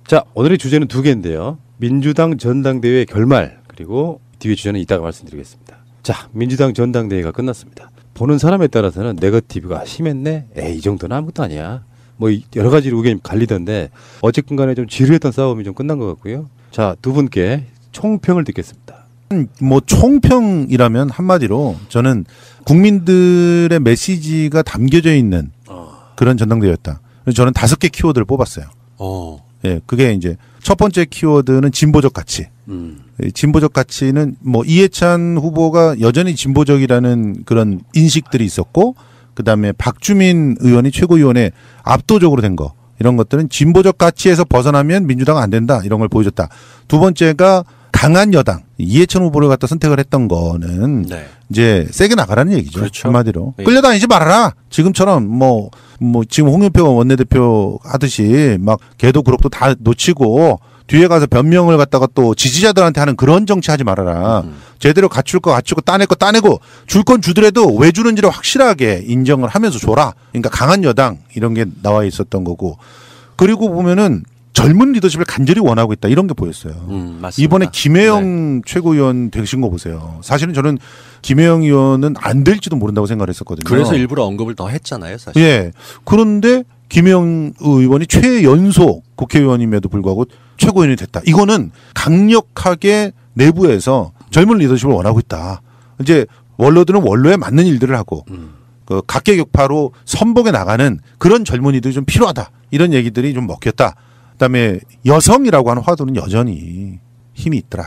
자, 오늘의 주제는 두 개인데요. 민주당 전당대회 결말, 그리고 뒤에 주제는 이따가 말씀드리겠습니다. 자, 민주당 전당대회가 끝났습니다. 보는 사람에 따라서는 네거티브가 심했네? 에이, 이 정도는 아무것도 아니야. 뭐 여러 가지 의견이 갈리던데 어쨌든 간에 좀 지루했던 싸움이 좀 끝난 것 같고요. 자, 두 분께 총평을 듣겠습니다. 뭐 총평이라면 한마디로 저는 국민들의 메시지가 담겨져 있는 그런 전당대회였다. 그래서 저는 5개 키워드를 뽑았어요. 예, 그게 이제 첫 번째 키워드는 진보적 가치. 진보적 가치는 뭐 이해찬 후보가 여전히 진보적이라는 그런 인식들이 있었고, 그 다음에 박주민 의원이 최고위원회 압도적으로 된 거, 이런 것들은 진보적 가치에서 벗어나면 민주당은 안 된다, 이런 걸 보여줬다. 두 번째가 강한 여당, 이해찬 후보를 갖다 선택을 했던 거는 네. 이제 세게 나가라는 얘기죠. 그렇죠. 한마디로. 네. 끌려다니지 말아라. 지금처럼 뭐 지금 홍준표 원내대표 하듯이 막 개도 그룹도 다 놓치고 뒤에 가서 변명을 갖다가 또 지지자들한테 하는 그런 정치 하지 말아라. 제대로 갖출 거 갖추고 따낼 거 따내고 줄 건 주더라도 왜 주는지를 확실하게 인정을 하면서 줘라. 그러니까 강한 여당 이런 게 나와 있었던 거고. 그리고 보면은 젊은 리더십을 간절히 원하고 있다, 이런 게 보였어요. 맞습니다. 이번에 김혜영 최고위원 되신 거 보세요. 사실은 저는 김혜영 의원은 안 될지도 모른다고 생각을 했었거든요. 그래서 일부러 언급을 더 했잖아요, 사실. 예. 그런데 김혜영 의원이 최연소 국회의원임에도 불구하고 최고위원이 됐다. 이거는 강력하게 내부에서 젊은 리더십을 원하고 있다. 이제 원로들은 원로에 맞는 일들을 하고 그 각계격파로 선봉에 나가는 그런 젊은이들이 좀 필요하다. 이런 얘기들이 좀 먹혔다. 그다음에 여성이라고 하는 화두는 여전히 힘이 있더라.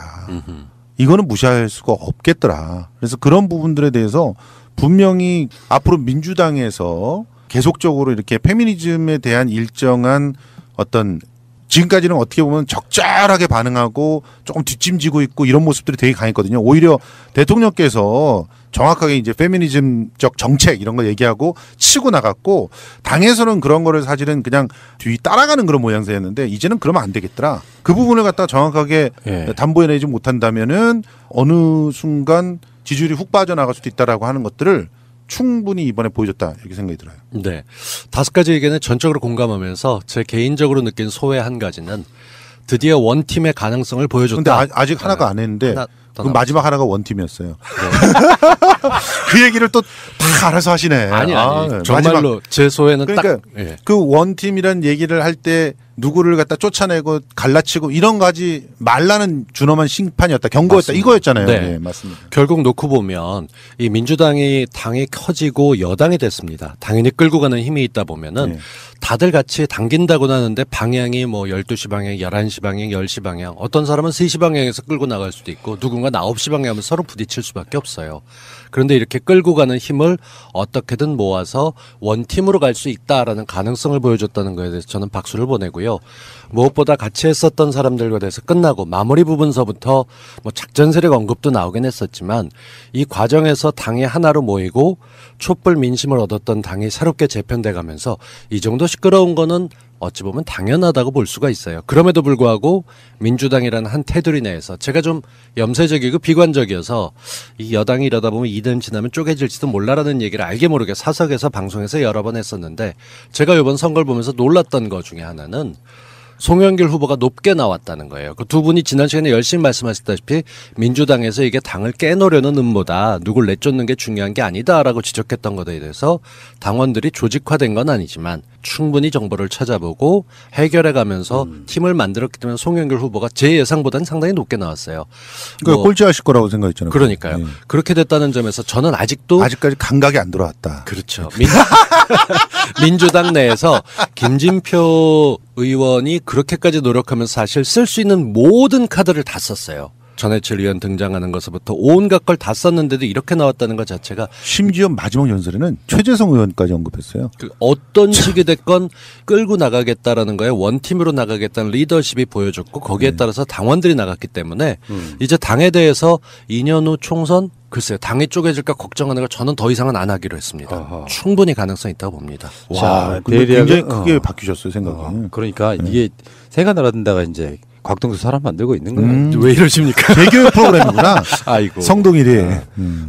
이거는 무시할 수가 없겠더라. 그래서 그런 부분들에 대해서 분명히 앞으로 민주당에서 계속적으로 이렇게 페미니즘에 대한 일정한 어떤, 지금까지는 어떻게 보면 적절하게 반응하고 조금 뒷짐지고 있고 이런 모습들이 되게 강했거든요. 오히려 대통령께서 정확하게 이제 페미니즘적 정책 이런 거 얘기하고 치고 나갔고, 당에서는 그런 거를 사실은 그냥 뒤 따라가는 그런 모양새였는데 이제는 그러면 안 되겠더라. 그 부분을 갖다 정확하게 담보해내지 못한다면은 어느 순간 지지율이 훅 빠져나갈 수도 있다라고 하는 것들을 충분히 이번에 보여줬다, 이렇게 생각이 들어요. 네, 5가지 의견에 전적으로 공감하면서 제 개인적으로 느낀 소회 한 가지는 드디어 원팀의 가능성을 보여줬다. 근데 아직 하나가 안 했는데 그 마지막 하나가 원팀이었어요. 네. 그 얘기를 또 다 알아서 하시네. 아니 정말로 마지막. 제 소회는 그러니까 딱 예. 그 원팀이라는 얘기를 할 때 누구를 갖다 쫓아내고 갈라치고 이런 가지 말라는 준엄한 심판이었다, 경고였다, 맞습니다. 이거였잖아요. 네. 네, 맞습니다. 결국 놓고 보면 이 민주당이 당이 커지고 여당이 됐습니다. 당연히 끌고 가는 힘이 있다 보면은 네. 다들 같이 당긴다고 하는데 방향이 뭐 12시 방향, 11시 방향, 10시 방향, 어떤 사람은 3시 방향에서 끌고 나갈 수도 있고 누군가 9시 방향하면 서로 부딪힐 수밖에 없어요. 그런데 이렇게 끌고 가는 힘을 어떻게든 모아서 원팀으로 갈 수 있다라는 가능성을 보여줬다는 거에 대해서 저는 박수를 보내고요. 무엇보다 같이 했었던 사람들과 대해서 끝나고 마무리 부분서부터 뭐 작전 세력 언급도 나오긴 했었지만 이 과정에서 당이 하나로 모이고 촛불 민심을 얻었던 당이 새롭게 재편돼 가면서 이 정도 시끄러운 거는 어찌 보면 당연하다고 볼 수가 있어요. 그럼에도 불구하고 민주당이라는 한 테두리 내에서 제가 좀 염세적이고 비관적이어서 이 여당이 이러다 보면 2년 지나면 쪼개질지도 몰라라는 얘기를 알게 모르게 사석에서 방송에서 여러 번 했었는데, 제가 이번 선거를 보면서 놀랐던 것 중에 하나는 송영길 후보가 높게 나왔다는 거예요. 그 두 분이 지난 시간에 열심히 말씀하셨다시피 민주당에서 이게 당을 깨놓으려는 음모다, 누굴 내쫓는 게 중요한 게 아니다라고 지적했던 것에 대해서 당원들이 조직화된 건 아니지만 충분히 정보를 찾아보고 해결해가면서 팀을 만들었기 때문에 송영길 후보가 제 예상보다는 상당히 높게 나왔어요. 뭐 꼴찌하실 거라고 생각했잖아요. 그러니까요. 네. 그렇게 됐다는 점에서 저는 아직까지 감각이 안 들어왔다. 그렇죠. 민주당 내에서 김진표 의원이 그렇게까지 노력하면서 사실 쓸 수 있는 모든 카드를 다 썼어요. 전해철 의원 등장하는 것부터 온갖 걸 다 썼는데도 이렇게 나왔다는 것 자체가, 심지어 마지막 연설에는 최재성 의원까지 언급했어요. 그 어떤 식이 됐건 끌고 나가겠다라는 거에 원팀으로 나가겠다는 리더십이 보여줬고 거기에 따라서 당원들이 나갔기 때문에 이제 당에 대해서 2년 후 총선, 글쎄요, 당이 쪼개질까 걱정하는 걸 저는 더 이상은 안 하기로 했습니다. 어허. 충분히 가능성이 있다고 봅니다. 와, 근데 굉장히 크게 바뀌셨어요, 생각이. 그러니까 이게 새가 날아든다가 이제 곽동수 사람 만들고 있는 거예요. 왜 이러십니까? 재교육 프로그램이구나. 아이고. 성동일이.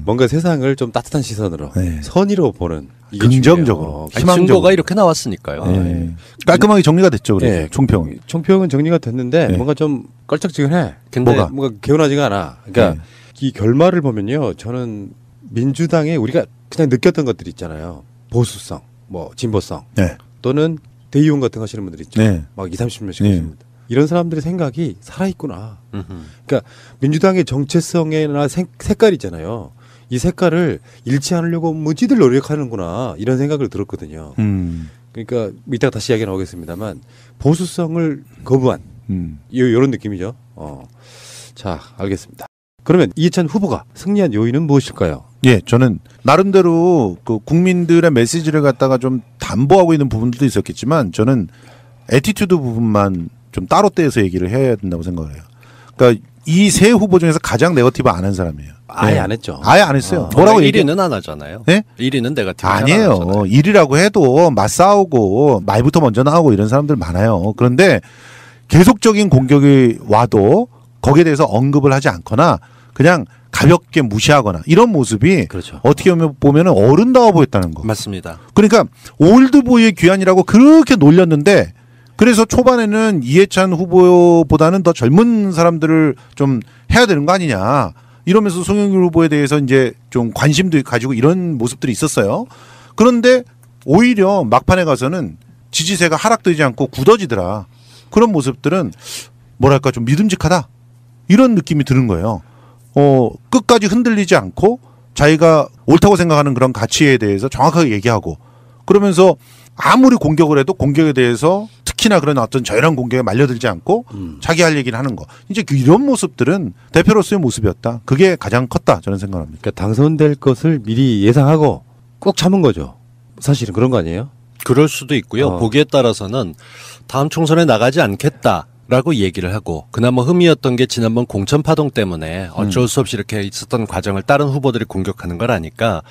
뭔가 세상을 좀 따뜻한 시선으로 네. 선의로 보는 이게 긍정적으로. 중요해요. 아니, 희망적으로. 증거가 이렇게 나왔으니까요. 네. 깔끔하게 정리가 됐죠. 그래서 총평. 총평은 정리가 됐는데 네. 뭔가 좀 껄쩍지근해. 근데 뭐가? 개운하지가 않아. 그러니까 네. 이 결말을 보면요, 저는 민주당에 우리가 그냥 느꼈던 것들이 있잖아요. 보수성, 뭐 진보성, 네. 또는 대의원 같은 거 하시는 분들 있죠. 네. 막 20, 30명씩 네. 하시는 분들. 이런 사람들의 생각이 살아있구나. 음흠. 그러니까 민주당의 정체성이나 색깔이 있잖아요. 이 색깔을 잃지 않으려고 무지들 노력하는구나. 이런 생각을 들었거든요. 그러니까 이따가 다시 이야기 나오겠습니다만 보수성을 거부한 이런 느낌이죠. 자, 알겠습니다. 그러면 이해찬 후보가 승리한 요인은 무엇일까요? 예, 저는 나름대로 그 국민들의 메시지를 갖다가 좀 담보하고 있는 부분들도 있었겠지만 저는 애티튜드 부분만 좀 따로 떼서 얘기를 해야 된다고 생각을 해요. 그러니까 이 세 후보 중에서 가장 네거티브 안 한 사람이에요. 아예 네. 안 했죠. 아예 안 했어요. 뭐라고 얘기? 1위는 안 하잖아요. 네? 1위는 내가 아니에요. 1위라고 해도 맞싸우고 말부터 먼저 나오고 이런 사람들 많아요. 그런데 계속적인 공격이 와도 거기에 대해서 언급을 하지 않거나 그냥 가볍게 무시하거나 이런 모습이 그렇죠. 어떻게 보면 어른다워 보였다는 거. 맞습니다. 그러니까 올드보이의 귀환이라고 그렇게 놀렸는데 그래서 초반에는 이해찬 후보보다는 더 젊은 사람들을 좀 해야 되는 거 아니냐 이러면서 송영길 후보에 대해서 이제 좀 관심도 가지고 이런 모습들이 있었어요. 그런데 오히려 막판에 가서는 지지세가 하락되지 않고 굳어지더라. 그런 모습들은 뭐랄까 좀 믿음직하다 이런 느낌이 드는 거예요. 끝까지 흔들리지 않고 자기가 옳다고 생각하는 그런 가치에 대해서 정확하게 얘기하고 그러면서 아무리 공격을 해도 공격에 대해서 특히나 그런 어떤 저열한 공격에 말려들지 않고 자기 할 얘기를 하는 거. 이제 이런 모습들은 대표로서의 모습이었다. 그게 가장 컸다. 저는 생각합니다. 그러니까 당선될 것을 미리 예상하고 꼭 참은 거죠. 사실은 그런 거 아니에요? 그럴 수도 있고요. 보기에 따라서는 다음 총선에 나가지 않겠다라고 얘기를 하고 그나마 흠이었던 게 지난번 공천 파동 때문에 어쩔 수 없이 이렇게 있었던 과정을 다른 후보들이 공격하는 걸 아니까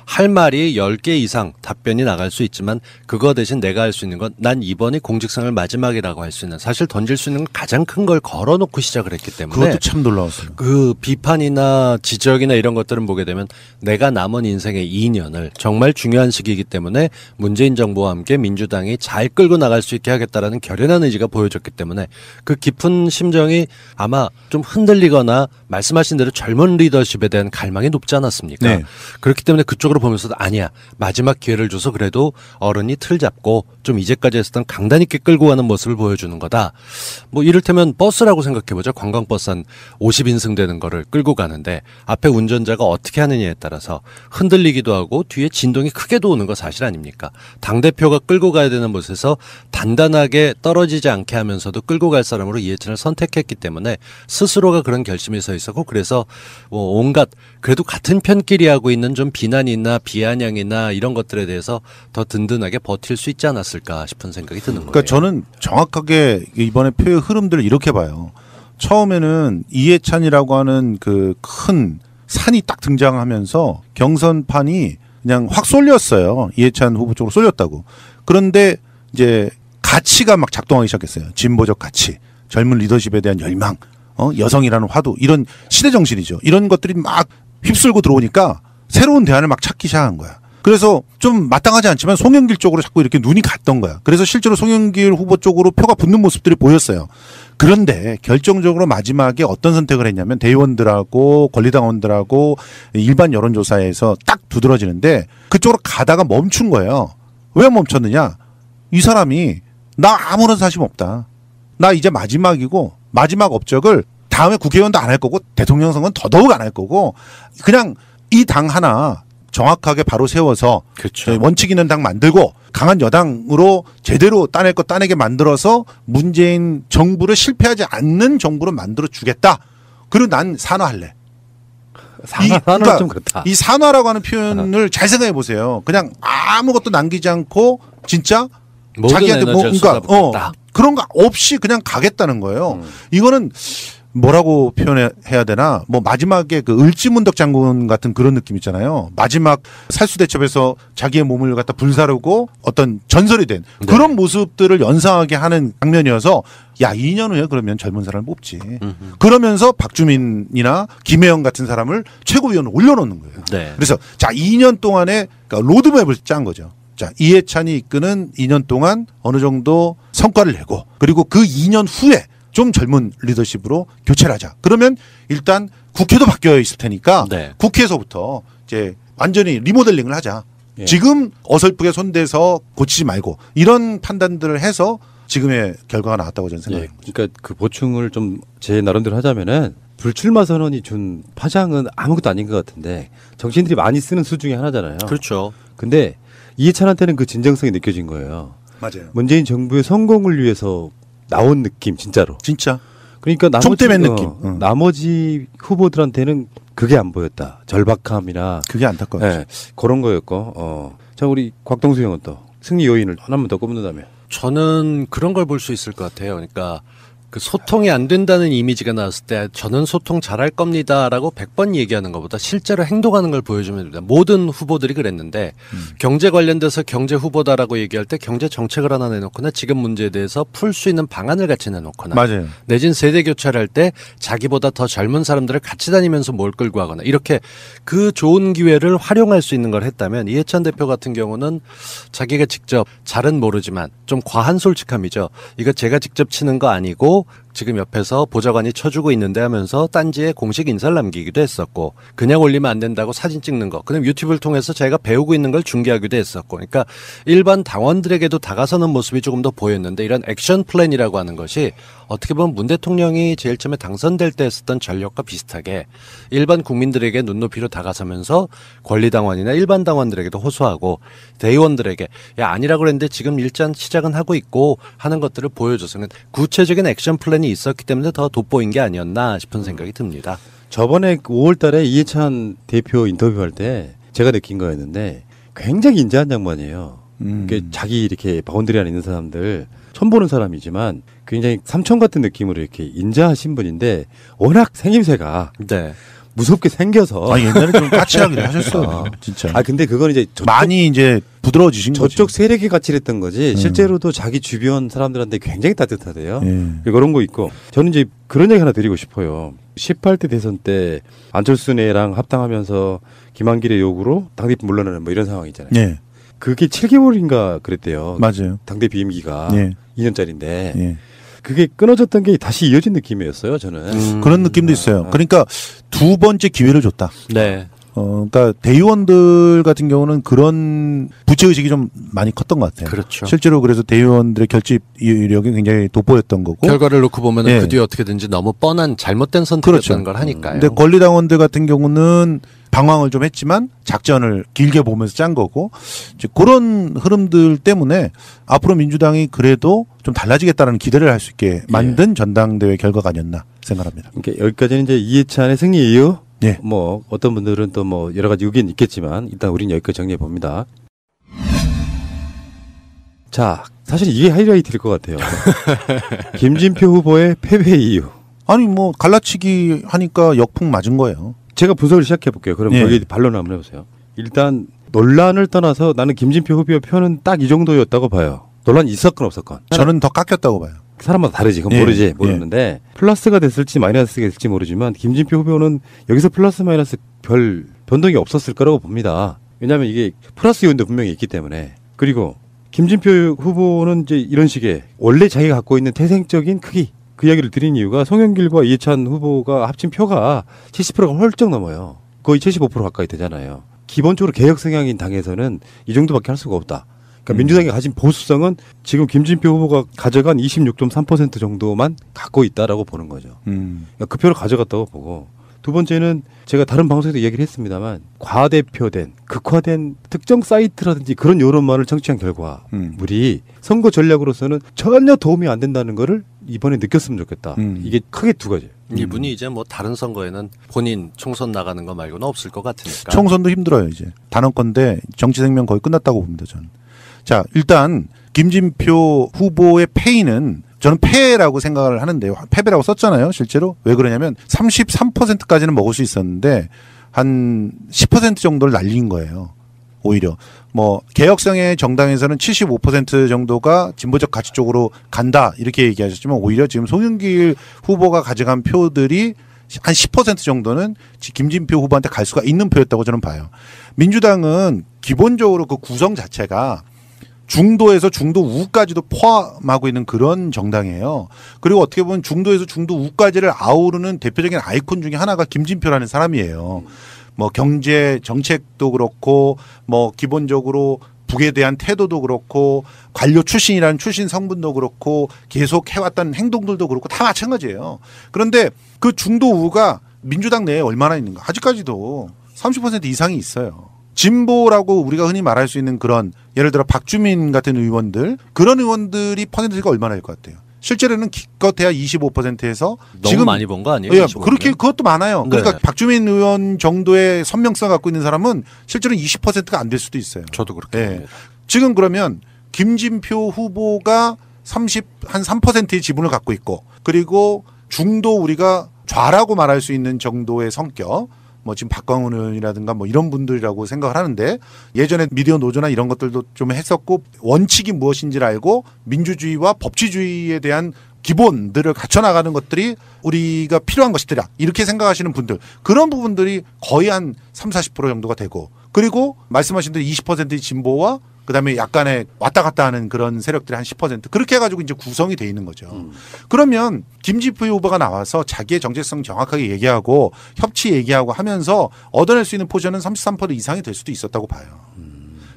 할 말이 10개 이상 답변이 나갈 수 있지만 그거 대신 내가 할 수 있는 건 난 이번이 공직생활 마지막이라고 할 수 있는 사실 던질 수 있는 가장 큰 걸 걸어놓고 시작을 했기 때문에 그것도 참 놀라웠어요. 그 비판이나 지적이나 이런 것들은 보게 되면 내가 남은 인생의 2년을 정말 중요한 시기이기 때문에 문재인 정부와 함께 민주당이 잘 끌고 나갈 수 있게 하겠다라는 결연한 의지가 보여졌기 때문에 그 깊은 심정이 아마 좀 흔들리거나 말씀하신 대로 젊은 리더십에 대한 갈망이 높지 않았습니까? 네. 그렇기 때문에 그쪽으로 보면서도 아니야 마지막 기회를 줘서 그래도 어른이 틀 잡고 좀 이제까지 했었던 강단 있게 끌고 가는 모습을 보여주는 거다. 뭐 이를테면 버스라고 생각해보죠. 관광버스 한 50인승 되는 거를 끌고 가는데 앞에 운전자가 어떻게 하느냐에 따라서 흔들리기도 하고 뒤에 진동이 크게도 오는 거 사실 아닙니까? 당대표가 끌고 가야 되는 곳에서 단단하게 떨어지지 않게 하면서도 끌고 갈 사람으로 이해찬을 선택했기 때문에 스스로가 그런 결심이 서 있었고 그래서 뭐 온갖 그래도 같은 편끼리 하고 있는 좀 비난이나 비아냥이나 이런 것들에 대해서 더 든든하게 버틸 수 있지 않았을까 싶은 생각이 드는 거예요. 그러니까 저는 정확하게 이번에 표의 흐름들을 이렇게 봐요. 처음에는 이해찬이라고 하는 그 큰 산이 딱 등장하면서 경선판이 그냥 확 쏠렸어요. 이해찬 후보 쪽으로 쏠렸다고. 그런데 이제 가치가 막 작동하기 시작했어요. 진보적 가치, 젊은 리더십에 대한 열망, 여성이라는 화두 이런 시대 정신이죠. 이런 것들이 막 휩쓸고 들어오니까 새로운 대안을 막 찾기 시작한 거야. 그래서 좀 마땅하지 않지만 송영길 쪽으로 자꾸 이렇게 눈이 갔던 거야. 그래서 실제로 송영길 후보 쪽으로 표가 붙는 모습들이 보였어요. 그런데 결정적으로 마지막에 어떤 선택을 했냐면 대의원들하고 권리당원들하고 일반 여론조사에서 딱 두드러지는데 그쪽으로 가다가 멈춘 거예요. 왜 멈췄느냐? 이 사람이 나 아무런 사심 없다. 나 이제 마지막이고 마지막 업적을 다음에 국회의원도 안 할 거고 대통령 선거는 더더욱 안 할 거고 그냥 이 당 하나 정확하게 바로 세워서 그렇죠. 원칙 있는 당 만들고 강한 여당으로 제대로 따낼 거 따내게 만들어서 문재인 정부를 실패하지 않는 정부로 만들어 주겠다. 그리고 난 산화할래. 산화는 그러니까 좀 그렇다. 이 산화라고 하는 표현을 잘 생각해 보세요. 그냥 아무것도 남기지 않고 진짜 모든 자기한테 뭐 에너지를 그러니까 쏟아붓겠다. 그런 거 없이 그냥 가겠다는 거예요. 이거는 뭐라고 표현해야 되나? 뭐 마지막에 그 을지문덕 장군 같은 그런 느낌 있잖아요. 마지막 살수대첩에서 자기의 몸을 갖다 불사르고 어떤 전설이 된 그런 모습들을 연상하게 하는 장면이어서 야, 2년 후에 그러면 젊은 사람을 뽑지. 그러면서 박주민이나 김혜영 같은 사람을 최고위원으로 올려놓는 거예요. 네. 그래서 자, 2년 동안의 그러니까 로드맵을 짠 거죠. 자, 이해찬이 이끄는 2년 동안 어느 정도 성과를 내고 그리고 그 2년 후에 좀 젊은 리더십으로 교체를 하자. 그러면 일단 국회도 바뀌어 있을 테니까 네. 국회에서부터 이제 완전히 리모델링을 하자. 예. 지금 어설프게 손대서 고치지 말고 이런 판단들을 해서 지금의 결과가 나왔다고 저는 예, 생각합니다. 그러니까 그 보충을 좀 제 나름대로 하자면은 불출마 선언이 준 파장은 아무것도 아닌 것 같은데 정치인들이 많이 쓰는 수 중에 하나잖아요. 그렇죠. 근데 이해찬한테는 그 진정성이 느껴진 거예요. 맞아요. 문재인 정부의 성공을 위해서 나온 느낌 진짜로. 진짜. 그러니까 나머지 총대맨 느낌. 응. 나머지 후보들한테는 그게 안 보였다. 절박함이나 그게 안타까워요. 예, 그런 거였고. 자, 우리 곽동수 형은 또 승리 요인을 하나만 더 꼽는다면. 저는 그런 걸 볼 수 있을 것 같아요. 그러니까 그 소통이 안 된다는 이미지가 나왔을 때 저는 소통 잘할 겁니다라고 100번 얘기하는 것보다 실제로 행동하는 걸 보여주면 됩니다. 모든 후보들이 그랬는데 경제 관련돼서 경제 후보다라고 얘기할 때 경제 정책을 하나 내놓거나 지금 문제에 대해서 풀 수 있는 방안을 같이 내놓거나 맞아요. 내진 세대 교체를 할 때 자기보다 더 젊은 사람들을 같이 다니면서 뭘 끌고 하거나 이렇게 그 좋은 기회를 활용할 수 있는 걸 했다면 이해찬 대표 같은 경우는 자기가 직접 잘은 모르지만 좀 과한 솔직함이죠. 이거 제가 직접 치는 거 아니고 지금 옆에서 보좌관이 쳐주고 있는데 하면서 딴지에 공식 인사를 남기기도 했었고 그냥 올리면 안 된다고 사진 찍는 거 그다음 유튜브를 통해서 자기가 배우고 있는 걸 중계하기도 했었고 그러니까 일반 당원들에게도 다가서는 모습이 조금 더 보였는데 이런 액션 플랜이라고 하는 것이 어떻게 보면 문 대통령이 제일 처음에 당선될 때 했었던 전력과 비슷하게 일반 국민들에게 눈높이로 다가서면서 권리당원이나 일반 당원들에게도 호소하고 대의원들에게 야 아니라고 그랬는데 지금 일단 시작은 하고 있고 하는 것들을 보여줘서 구체적인 액션 플랜이 있었기 때문에 더 돋보인 게 아니었나 싶은 생각이 듭니다. 저번에 5월 달에 이해찬 대표 인터뷰할 때 제가 느낀 거였는데 굉장히 인자한 양반이에요. 그러니까 자기 이렇게 바운더리 안에 있는 사람들 처음 보는 사람이지만 굉장히 삼촌 같은 느낌으로 이렇게 인자하신 분인데 워낙 생김새가 네. 무섭게 생겨서 아, 옛날에 좀 까칠하게 하셨어요. 진짜. 아 근데 그건 이제 많이 이제 부드러워지신 거죠. 저쪽 세력이 까칠했던 거지 실제로도 자기 주변 사람들한테 굉장히 따뜻하대요. 예. 그런 거 있고 저는 이제 그런 얘기 하나 드리고 싶어요. 18대 대선 때 안철수네랑 합당하면서 김한길의 요구로 당대표 물러나는 뭐 이런 상황 있잖아요. 예. 그게 7개월인가 그랬대요. 맞아요. 당대표 임기가 예. 2년짜리인데 예. 그게 끊어졌던 게 다시 이어진 느낌이었어요. 저는. 그런 느낌도 있어요. 그러니까 두 번째 기회를 줬다. 네. 그러니까 대의원들 같은 경우는 그런 부채의식이 좀 많이 컸던 것 같아요. 그렇죠. 실제로 그래서 대의원들의 결집력이 굉장히 돋보였던 거고. 결과를 놓고 보면 예. 그 뒤에 어떻게든지 너무 뻔한 잘못된 선택이었다는 걸 하니까요. 근데 권리당원들 같은 경우는 방황을 좀 했지만 작전을 길게 보면서 짠 거고 이제 그런 흐름들 때문에 앞으로 민주당이 그래도 좀 달라지겠다는 기대를 할 수 있게 만든 전당대회 결과가 아니었나 생각합니다. 그러니까 여기까지는 이제 이해찬의 승리 이유. 예. 뭐 어떤 분들은 또 뭐 여러 가지 의견이 있겠지만 일단 우리는 여기까지 정리해 봅니다. 자, 사실 이게 하이라이트일 것 같아요. 김진표 후보의 패배 이유. 아니 뭐 갈라치기 하니까 역풍 맞은 거예요. 제가 분석을 시작해 볼게요. 그럼 예. 거기에 반론을 한번 해보세요. 일단 논란을 떠나서 나는 김진표 후보의 표는 딱 이 정도였다고 봐요. 논란이 있었건 없었건. 저는 더 깎였다고 봐요. 사람마다 다르지. 그건 예. 모르지. 모르는데 플러스가 됐을지 마이너스가 됐을지 모르지만 김진표 후보는 여기서 플러스 마이너스 별 변동이 없었을 거라고 봅니다. 왜냐하면 이게 플러스 요인도 분명히 있기 때문에. 그리고 김진표 후보는 이제 이런 식의 원래 자기가 갖고 있는 태생적인 크기 그 이야기를 드린 이유가 송영길과 이해찬 후보가 합친 표가 70%가 훌쩍 넘어요. 거의 75% 가까이 되잖아요. 기본적으로 개혁 성향인 당에서는 이 정도밖에 할 수가 없다. 그러니까 민주당이 가진 보수성은 지금 김진표 후보가 가져간 26.3% 정도만 갖고 있다라고 보는 거죠. 그러니까 그 표를 가져갔다고 보고 두 번째는 제가 다른 방송에서 얘기를 했습니다만 과대표된 극화된 특정 사이트라든지 그런 여론만을 정치한 결과물이 선거 전략으로서는 전혀 도움이 안 된다는 거를 이번에 느꼈으면 좋겠다. 이게 크게 두 가지. 이분이 이제 뭐 다른 선거에는 본인 총선 나가는 거 말고는 없을 것 같으니까. 총선도 힘들어요 이제. 단언컨대 정치 생명 거의 끝났다고 봅니다 저는. 자 일단 김진표 후보의 패인은 저는 패라고 생각을 하는데요. 패배라고 썼잖아요. 실제로. 왜 그러냐면 33%까지는 먹을 수 있었는데 한 10% 정도를 날린 거예요. 오히려 뭐 개혁성의 정당에서는 75% 정도가 진보적 가치 쪽으로 간다 이렇게 얘기하셨지만 오히려 지금 송영길 후보가 가져간 표들이 한 10% 정도는 김진표 후보한테 갈 수가 있는 표였다고 저는 봐요. 민주당은 기본적으로 그 구성 자체가 중도에서 중도 우까지도 포함하고 있는 그런 정당이에요. 그리고 어떻게 보면 중도에서 중도 우까지를 아우르는 대표적인 아이콘 중에 하나가 김진표라는 사람이에요. 뭐 경제 정책도 그렇고 뭐 기본적으로 북에 대한 태도도 그렇고 관료 출신이라는 출신 성분도 그렇고 계속 해왔던 행동들도 그렇고 다 마찬가지예요. 그런데 그 중도 우가 민주당 내에 얼마나 있는가? 아직까지도 30% 이상이 있어요. 진보라고 우리가 흔히 말할 수 있는 그런 예를 들어 박주민 같은 의원들 그런 의원들이 퍼센트가 얼마나 될 것 같아요? 실제로는 기껏해야 25%에서 너무 지금 많이 본 거 아니에요? 예, 25%면? 그렇게 그것도 많아요. 그러니까 네. 박주민 의원 정도의 선명성 갖고 있는 사람은 실제로 20%가 안 될 수도 있어요. 저도 그렇게 예. 봅니다. 지금 그러면 김진표 후보가 한 3%의 지분을 갖고 있고 그리고 중도 우리가 좌라고 말할 수 있는 정도의 성격 뭐 지금 박광훈 의원이라든가 뭐 이런 분들이라고 생각을 하는데 예전에 미디어 노조나 이런 것들도 좀 했었고 원칙이 무엇인지를 알고 민주주의와 법치주의에 대한 기본들을 갖춰나가는 것들이 우리가 필요한 것이더라 이렇게 생각하시는 분들 그런 부분들이 거의 한 30-40% 정도가 되고 그리고 말씀하신 대로 20%의 진보와 그다음에 약간의 왔다 갔다 하는 그런 세력들이 한 10% 그렇게 해가지고 이제 구성이 돼 있는 거죠. 그러면 김진표 후보가 나와서 자기의 정체성 정확하게 얘기하고 협치 얘기하고 하면서 얻어낼 수 있는 포션은 33% 이상이 될 수도 있었다고 봐요.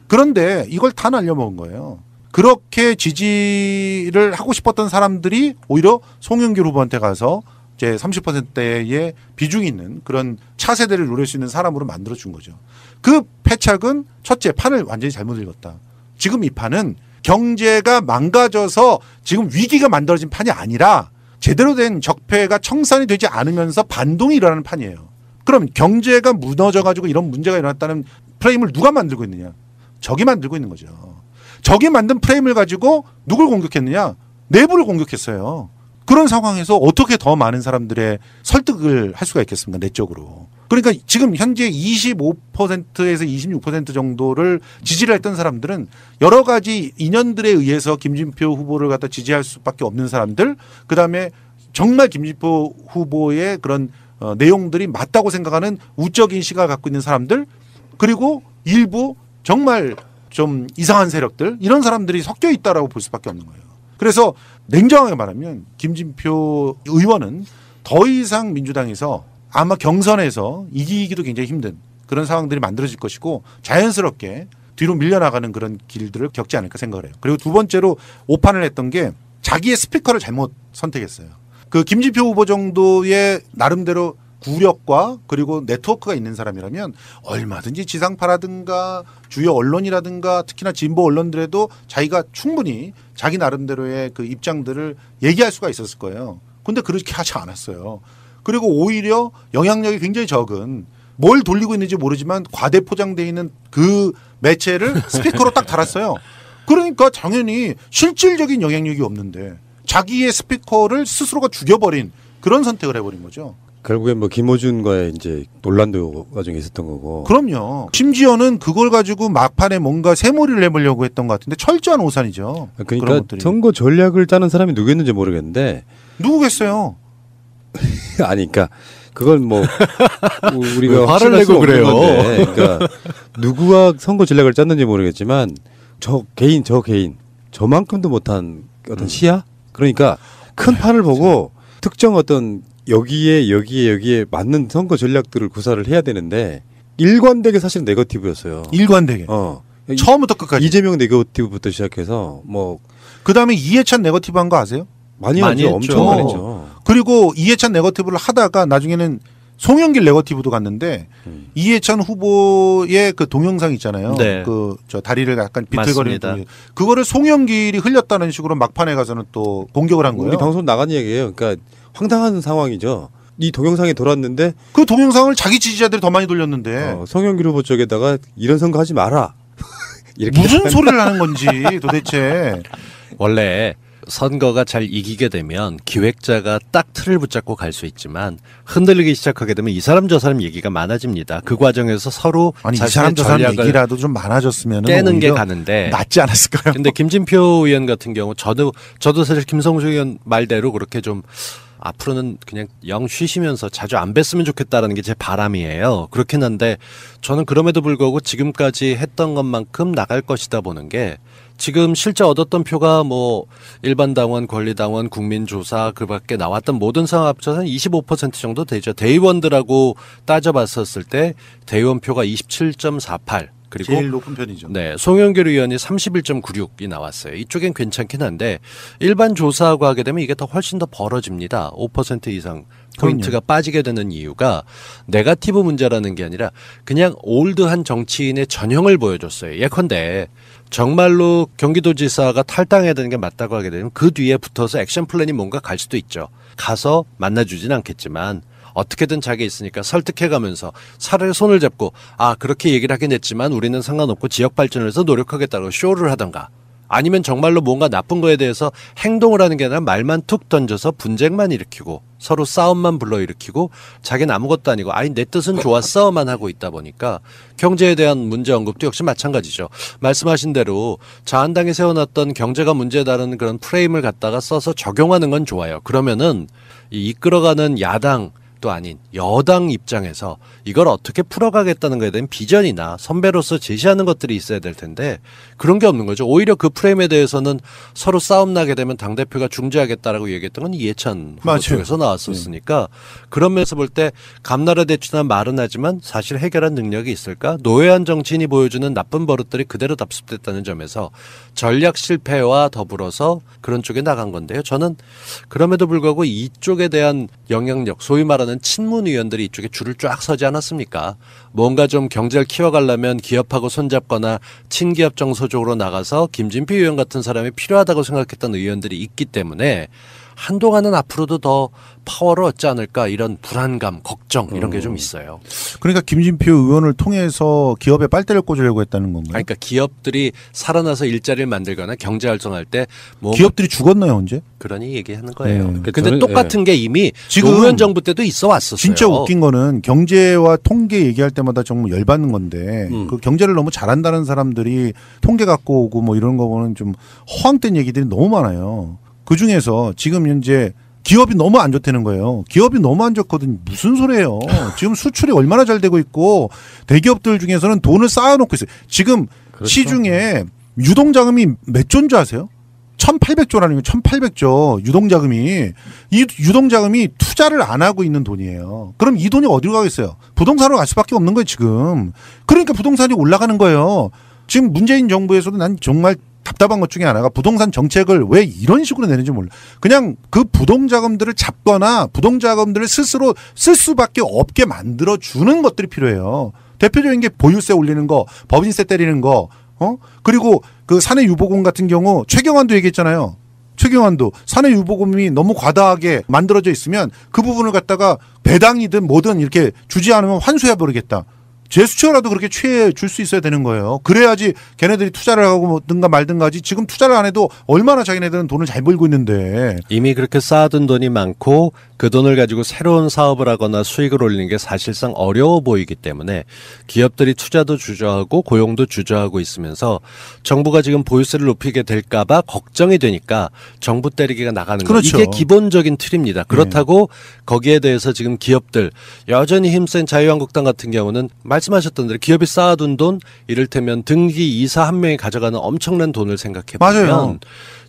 그런데 이걸 다 날려먹은 거예요. 그렇게 지지를 하고 싶었던 사람들이 오히려 송영길 후보한테 가서 이제 30%대의 비중이 있는 그런 차세대를 노릴 수 있는 사람으로 만들어준 거죠. 그 패착은 첫째 판을 완전히 잘못 읽었다. 지금 이 판은 경제가 망가져서 지금 위기가 만들어진 판이 아니라 제대로 된 적폐가 청산이 되지 않으면서 반동이 일어나는 판이에요. 그럼 경제가 무너져가지고 이런 문제가 일어났다는 프레임을 누가 만들고 있느냐? 적이 만들고 있는 거죠. 적이 만든 프레임을 가지고 누굴 공격했느냐? 내부를 공격했어요. 그런 상황에서 어떻게 더 많은 사람들의 설득을 할 수가 있겠습니까? 내적으로. 그러니까 지금 현재 25%에서 26% 정도를 지지를 했던 사람들은 여러 가지 인연들에 의해서 김진표 후보를 갖다 지지할 수밖에 없는 사람들, 그다음에 정말 김진표 후보의 그런 내용들이 맞다고 생각하는 우적인 시각을 갖고 있는 사람들, 그리고 일부 정말 좀 이상한 세력들, 이런 사람들이 섞여 있다라고 볼 수밖에 없는 거예요. 그래서 냉정하게 말하면 김진표 의원은 더 이상 민주당에서 아마 경선에서 이기기도 굉장히 힘든 그런 상황들이 만들어질 것이고 자연스럽게 뒤로 밀려나가는 그런 길들을 겪지 않을까 생각을 해요. 그리고 두 번째로 오판을 했던 게 자기의 스피커를 잘못 선택했어요. 그 김진표 후보 정도의 나름대로 구력과 그리고 네트워크가 있는 사람이라면 얼마든지 지상파라든가 주요 언론이라든가 특히나 진보 언론들에도 자기가 충분히 자기 나름대로의 그 입장들을 얘기할 수가 있었을 거예요. 근데 그렇게 하지 않았어요. 그리고 오히려 영향력이 굉장히 적은 뭘 돌리고 있는지 모르지만 과대 포장되어 있는 그 매체를 스피커로 딱 달았어요. 그러니까 당연히 실질적인 영향력이 없는데 자기의 스피커를 스스로가 죽여버린 그런 선택을 해버린 거죠. 결국엔 뭐 김어준과의 이제 논란도 나중에 있었던 거고. 그럼요. 심지어는 그걸 가지고 막판에 뭔가 새몰이를 해보려고 했던 것 같은데 철저한 오산이죠. 그런 그러니까 것들이. 선거 전략을 짜는 사람이 누구였는지 모르겠는데 누구겠어요? 아니, 그러니까 그건 뭐 왜 우리가 화를 확신할 수 내고 없는 그래요? 건데, 그러니까 누구와 선거 전략을 짰는지 모르겠지만 저 개인 저만큼도 못한 어떤 시야. 그러니까 큰 판을 보고 특정 어떤 여기에 맞는 선거 전략들을 구사를 해야 되는데 일관되게 사실 네거티브였어요. 일관되게. 처음부터 끝까지. 이재명 네거티브부터 시작해서 뭐 그다음에 이해찬 네거티브 한 거 아세요? 많이 많이 하죠. 했죠. 엄청 많이 했죠. 그리고 이해찬 네거티브를 하다가 나중에는 송영길 네거티브도 갔는데 이해찬 후보의 그 동영상 있잖아요. 네. 그 저 다리를 약간 비틀거리는 맞습니다. 동영. 그거를 송영길이 흘렸다는 식으로 막판에 가서는 또 공격을 한 거예요. 우리 방송 나간 얘기예요. 그러니까 황당한 상황이죠. 이 동영상이 돌았는데 그 동영상을 자기 지지자들이 더 많이 돌렸는데 성현길 후보 쪽에다가 이런 선거 하지 마라. 이렇게 무슨 소리를 하는 건지 도대체. 원래 선거가 잘 이기게 되면 기획자가 딱 틀을 붙잡고 갈 수 있지만 흔들리기 시작하게 되면 이 사람 저 사람 얘기가 많아집니다. 그 과정에서 서로 아니 이 자신의 사람 저 사람 전략을 얘기라도 좀 많아졌으면 깨는 게 가는데 낫지 않았을까요? 근데 김진표 의원 같은 경우 저도 사실 김성수 의원 말대로 그렇게 좀 앞으로는 그냥 영 쉬시면서 자주 안 뵀으면 좋겠다라는 게 제 바람이에요. 그렇긴 한데 저는 그럼에도 불구하고 지금까지 했던 것만큼 나갈 것이다 보는 게 지금 실제 얻었던 표가 뭐 일반 당원, 권리당원, 국민조사 그밖에 나왔던 모든 상황 합쳐서 25% 정도 되죠. 대의원들하고 따져봤었을 때 대의원 표가 27.48 그리고 제일 높은 편이죠. 네, 송영길 의원이 31.96이 나왔어요. 이쪽엔 괜찮긴 한데 일반 조사하고 하게 되면 이게 더 훨씬 더 벌어집니다. 5% 이상 포인트가 빠지게 되는 이유가 네거티브 문제라는 게 아니라 그냥 올드한 정치인의 전형을 보여줬어요. 예컨대 정말로 경기도지사가 탈당해야 되는 게 맞다고 하게 되면 그 뒤에 붙어서 액션 플랜이 뭔가 갈 수도 있죠. 가서 만나주진 않겠지만 어떻게든 자기 있으니까 설득해가면서 차라리 손을 잡고 그렇게 얘기를 하긴 했지만 우리는 상관없고 지역 발전을 해서 노력하겠다고 쇼를 하던가 아니면 정말로 뭔가 나쁜 거에 대해서 행동을 하는 게 아니라 말만 툭 던져서 분쟁만 일으키고 서로 싸움만 불러일으키고 자기는 아무것도 아니고 내 뜻은 좋았어만 하고 있다 보니까 경제에 대한 문제 언급도 역시 마찬가지죠. 말씀하신 대로 자한당이 세워놨던 경제가 문제다라는 그런 프레임을 갖다가 써서 적용하는 건 좋아요. 그러면은 이 이끌어가는 야당 또 아닌 여당 입장에서 이걸 어떻게 풀어가겠다는 것에 대한 비전이나 선배로서 제시하는 것들이 있어야 될 텐데 그런 게 없는 거죠. 오히려 그 프레임에 대해서는 서로 싸움 나게 되면 당대표가 중재하겠다라고 얘기했던 건 이해찬 후보 쪽에서 나왔었으니까 그런 면에서 볼 때 감나라 대추나 말은 하지만 사실 해결한 능력이 있을까? 노회한 정치인이 보여주는 나쁜 버릇들이 그대로 답습됐다는 점에서 전략 실패와 더불어서 그런 쪽에 나간 건데요. 저는 그럼에도 불구하고 이쪽에 대한 영향력 소위 말하는 친문 의원들이 이쪽에 줄을 쫙 서지 않았습니까? 뭔가 좀 경제를 키워가려면 기업하고 손잡거나 친기업 정서 쪽으로 나가서 김진표 의원 같은 사람이 필요하다고 생각했던 의원들이 있기 때문에 한동안은 앞으로도 더 파워를 얻지 않을까 이런 불안감, 걱정 이런 게 좀 있어요. 그러니까 김진표 의원을 통해서 기업에 빨대를 꽂으려고 했다는 건가요? 그러니까 기업들이 살아나서 일자리를 만들거나 경제 활성화할 때 뭐 기업들이 죽었나요 언제? 그러니 얘기하는 거예요. 네. 근데 똑같은 게 이미 지금 노무현 정부 때도 있어 왔었어요. 진짜 웃긴 거는 경제와 통계 얘기할 때마다 정말 열받는 건데 그 경제를 너무 잘한다는 사람들이 통계 갖고 오고 뭐 이런 거 보면 좀 허황된 얘기들이 너무 많아요. 그 중에서 지금 현재 기업이 너무 안 좋다는 거예요. 기업이 너무 안 좋거든. 무슨 소리예요. 지금 수출이 얼마나 잘 되고 있고 대기업들 중에서는 돈을 쌓아놓고 있어요. 지금 그렇죠. 시중에 유동자금이 몇 조인 줄 아세요? 1,800조라는 거 1,800조 유동자금이 이 유동자금이 투자를 안 하고 있는 돈이에요. 그럼 이 돈이 어디로 가겠어요? 부동산으로 갈 수밖에 없는 거예요 지금. 그러니까 부동산이 올라가는 거예요. 지금 문재인 정부에서도 난 정말 답답한 것 중에 하나가 부동산 정책을 왜 이런 식으로 내는지 몰라. 그냥 그 부동자금들을 잡거나 부동자금들을 스스로 쓸 수밖에 없게 만들어주는 것들이 필요해요. 대표적인 게 보유세 올리는 거, 법인세 때리는 거, 그리고 그 사내유보금 같은 경우 최경환도 얘기했잖아요. 최경환도 사내유보금이 너무 과다하게 만들어져 있으면 그 부분을 갖다가 배당이든 뭐든 이렇게 주지 않으면 환수해버리겠다. 재수처라도 그렇게 취해 줄 수 있어야 되는 거예요. 그래야지 걔네들이 투자를 하고 든가 말든가 하지. 지금 투자를 안 해도 얼마나 자기네들은 돈을 잘 벌고 있는데. 이미 그렇게 쌓아둔 돈이 많고 그 돈을 가지고 새로운 사업을 하거나 수익을 올리는 게 사실상 어려워 보이기 때문에 기업들이 투자도 주저하고 고용도 주저하고 있으면서 정부가 지금 보유세를 높이게 될까 봐 걱정이 되니까 정부 때리기가 나가는 거예요. 그렇죠. 이게 기본적인 틀입니다. 그렇다고 거기에 대해서 지금 기업들 여전히 힘센 자유한국당 같은 경우는 말씀하셨던 대로 기업이 쌓아둔 돈 이를테면 등기 이사 한 명이 가져가는 엄청난 돈을 생각해 보면 맞아요.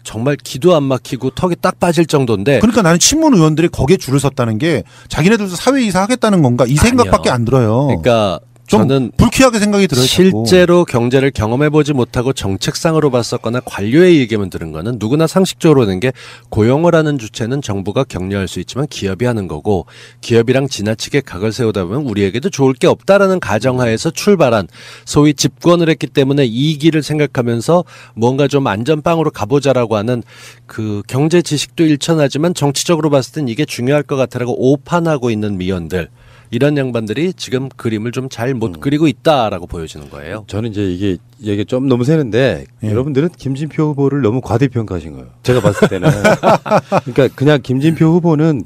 정말 기도 안 막히고 턱이 딱 빠질 정도인데 그러니까 나는 친문 의원들이 거기에 줄을 섰다는 게 자기네들도 사회이사 하겠다는 건가 이 생각밖에 안 들어요. 그러니까 좀 저는 불쾌하게 생각이 들어요. 실제로 경제를 경험해보지 못하고 정책상으로 봤었거나 관료의 얘기만 들은 거는 누구나 상식적으로 는 게 고용을 하는 주체는 정부가 격려할 수 있지만 기업이 하는 거고 기업이랑 지나치게 각을 세우다 보면 우리에게도 좋을 게 없다라는 가정하에서 출발한 소위 집권을 했기 때문에 이익을 생각하면서 뭔가 좀 안전빵으로 가보자라고 하는 그 경제 지식도 일천하지만 정치적으로 봤을 땐 이게 중요할 것 같아라고 오판하고 있는 미연들 이런 양반들이 지금 그림을 좀 잘 못 그리고 있다라고 보여지는 거예요. 저는 이제 이게 좀 너무 세는데 예. 여러분들은 김진표 후보를 너무 과대평가하신 거예요. 제가 봤을 때는. 그러니까 그냥 김진표 후보는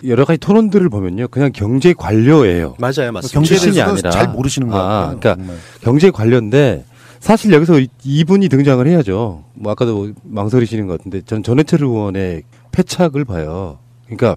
여러 가지 토론들을 보면요. 그냥 경제 관료예요. 맞아요, 맞습니다. 경제에 출신이 대해서 아니라. 잘 모르시는 것 같아요. 그러니까 정말. 경제 관료인데 사실 여기서 이분이 등장을 해야죠. 뭐 아까도 망설이시는 것 같은데 전 전해철 의원의 패착을 봐요. 그러니까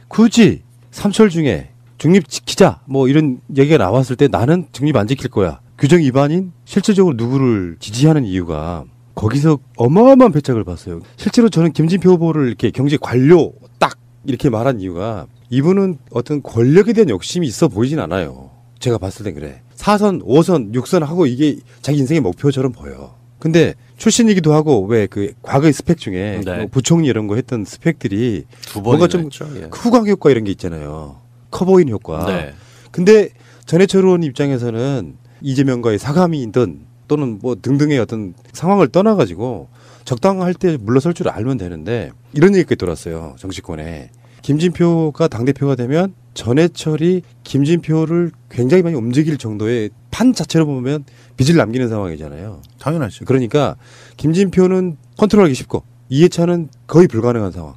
굳이 삼철 중에 중립 지키자 뭐 이런 얘기가 나왔을 때 나는 중립 안 지킬 거야. 규정 위반인 실질적으로 누구를 지지하는 이유가 거기서 어마어마한 패착을 봤어요. 실제로 저는 김진표 후보를 이렇게 경제 관료 딱 이렇게 말한 이유가 이분은 어떤 권력에 대한 욕심이 있어 보이진 않아요. 제가 봤을 땐 그래. 4선, 5선, 6선 하고 이게 자기 인생의 목표처럼 보여. 근데 출신이기도 하고 왜 그 과거의 스펙 중에 네. 뭐 부총리 이런 거 했던 스펙들이 두 뭔가 번이나 좀 했죠. 예. 후광 효과 이런 게 있잖아요. 커 보이는 효과. 네. 근데 전해철 의원 입장에서는 이재명과의 사감이든 또는 뭐 등등의 어떤 상황을 떠나가지고 적당할 때 물러설 줄 알면 되는데 이런 얘기가 돌았어요. 정치권에. 김진표가 당대표가 되면 전해철이 김진표를 굉장히 많이 움직일 정도의 판 자체로 보면 빚을 남기는 상황이잖아요. 당연하죠. 그러니까 김진표는 컨트롤하기 쉽고 이해찬은 거의 불가능한 상황.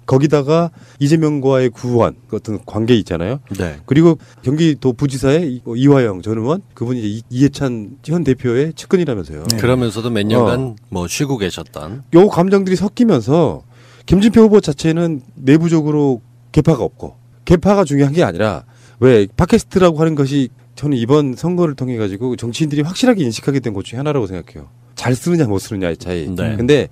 거기다가 이재명과의 구원 어떤 관계 있잖아요. 네. 그리고 경기도 부지사의 이화영 전 의원 그분이 이제 이해찬 현 대표의 측근이라면서요. 네. 그러면서도 몇 년간 뭐 쉬고 계셨던. 요 감정들이 섞이면서 김진표 후보 자체는 내부적으로 개파가 없고 개파가 중요한 게 아니라 왜 팟캐스트라고 하는 것이 저는 이번 선거를 통해 가지고 정치인들이 확실하게 인식하게 된 것 중에 하나라고 생각해요. 잘 쓰느냐 못 쓰느냐의 차이. 네. 근데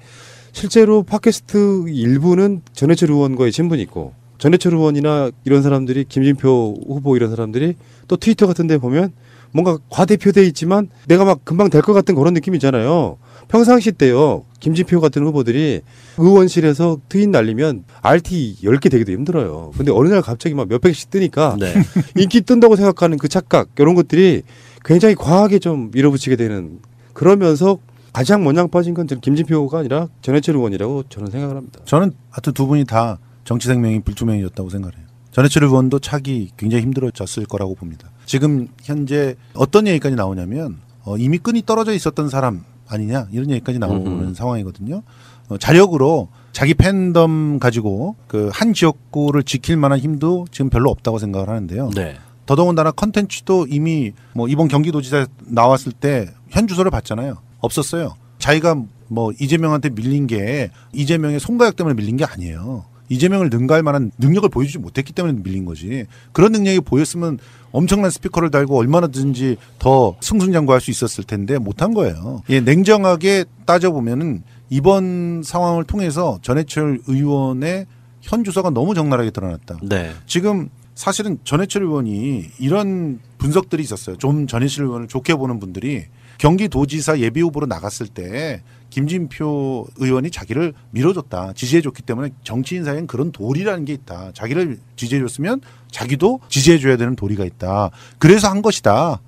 실제로 팟캐스트 일부는 전해철 의원과의 친분이 있고 전해철 의원이나 이런 사람들이 김진표 후보 이런 사람들이 또 트위터 같은 데 보면 뭔가 과대표돼 있지만 내가 막 금방 될 것 같은 그런 느낌이잖아요. 평상시 때요. 김진표 같은 후보들이 의원실에서 트윗 날리면 RT 10개 되기도 힘들어요. 근데 어느 날 갑자기 막 몇백씩 뜨니까 네. 인기 뜬다고 생각하는 그 착각 이런 것들이 굉장히 과하게 좀 밀어붙이게 되는 그러면서 가장 모냥 빠진 건 저는 김진표가 아니라 전해철 의원이라고 저는 생각을 합니다. 저는 하여튼 두 분이 다 정치 생명이 불투명해졌다고 생각해요. 전해철 의원도 차기 굉장히 힘들어졌을 거라고 봅니다. 지금 현재 어떤 얘기까지 나오냐면 이미 끈이 떨어져 있었던 사람 아니냐 이런 얘기까지 나오는 상황이거든요. 자력으로 자기 팬덤 가지고 그 한 지역구를 지킬 만한 힘도 지금 별로 없다고 생각을 하는데요. 네. 더더군다나 컨텐츠도 이미 뭐 이번 경기도지사 나왔을 때 현주소를 봤잖아요. 없었어요. 자기가 뭐 이재명한테 밀린 게 이재명의 송가역 때문에 밀린 게 아니에요. 이재명을 능가할 만한 능력을 보여주지 못했기 때문에 밀린 거지. 그런 능력이 보였으면 엄청난 스피커를 달고 얼마나든지 더 승승장구할 수 있었을 텐데 못한 거예요. 예, 냉정하게 따져보면은 이번 상황을 통해서 전해철 의원의 현주소가 너무 적나라하게 드러났다. 네. 지금 사실은 전해철 의원이 이런 분석들이 있었어요. 좀 전해철 의원을 좋게 보는 분들이 경기도지사 예비후보로 나갔을 때 김진표 의원이 자기를 밀어줬다. 지지해줬기 때문에 정치인 사이엔 그런 도리라는 게 있다. 자기를 지지해줬으면 자기도 지지해줘야 되는 도리가 있다. 그래서 한 것이다.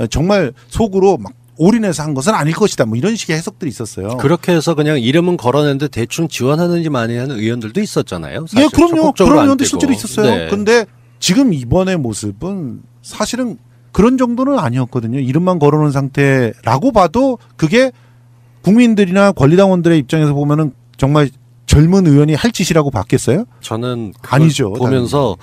정말 속으로 막 올인해서 한 것은 아닐 것이다. 뭐 이런 식의 해석들이 있었어요. 그렇게 해서 그냥 이름은 걸어냈는데 대충 지원하는지 많이 하는 의원들도 있었잖아요. 사실 예, 그럼요. 적극적으로 그런 안 의원도 뛰고. 실제로 있었어요. 네. 근데 지금 이번의 모습은 사실은 그런 정도는 아니었거든요. 이름만 걸어놓은 상태라고 봐도 그게 국민들이나 권리당원들의 입장에서 보면은 정말 젊은 의원이 할 짓이라고 봤겠어요? 저는 그걸 아니죠, 보면서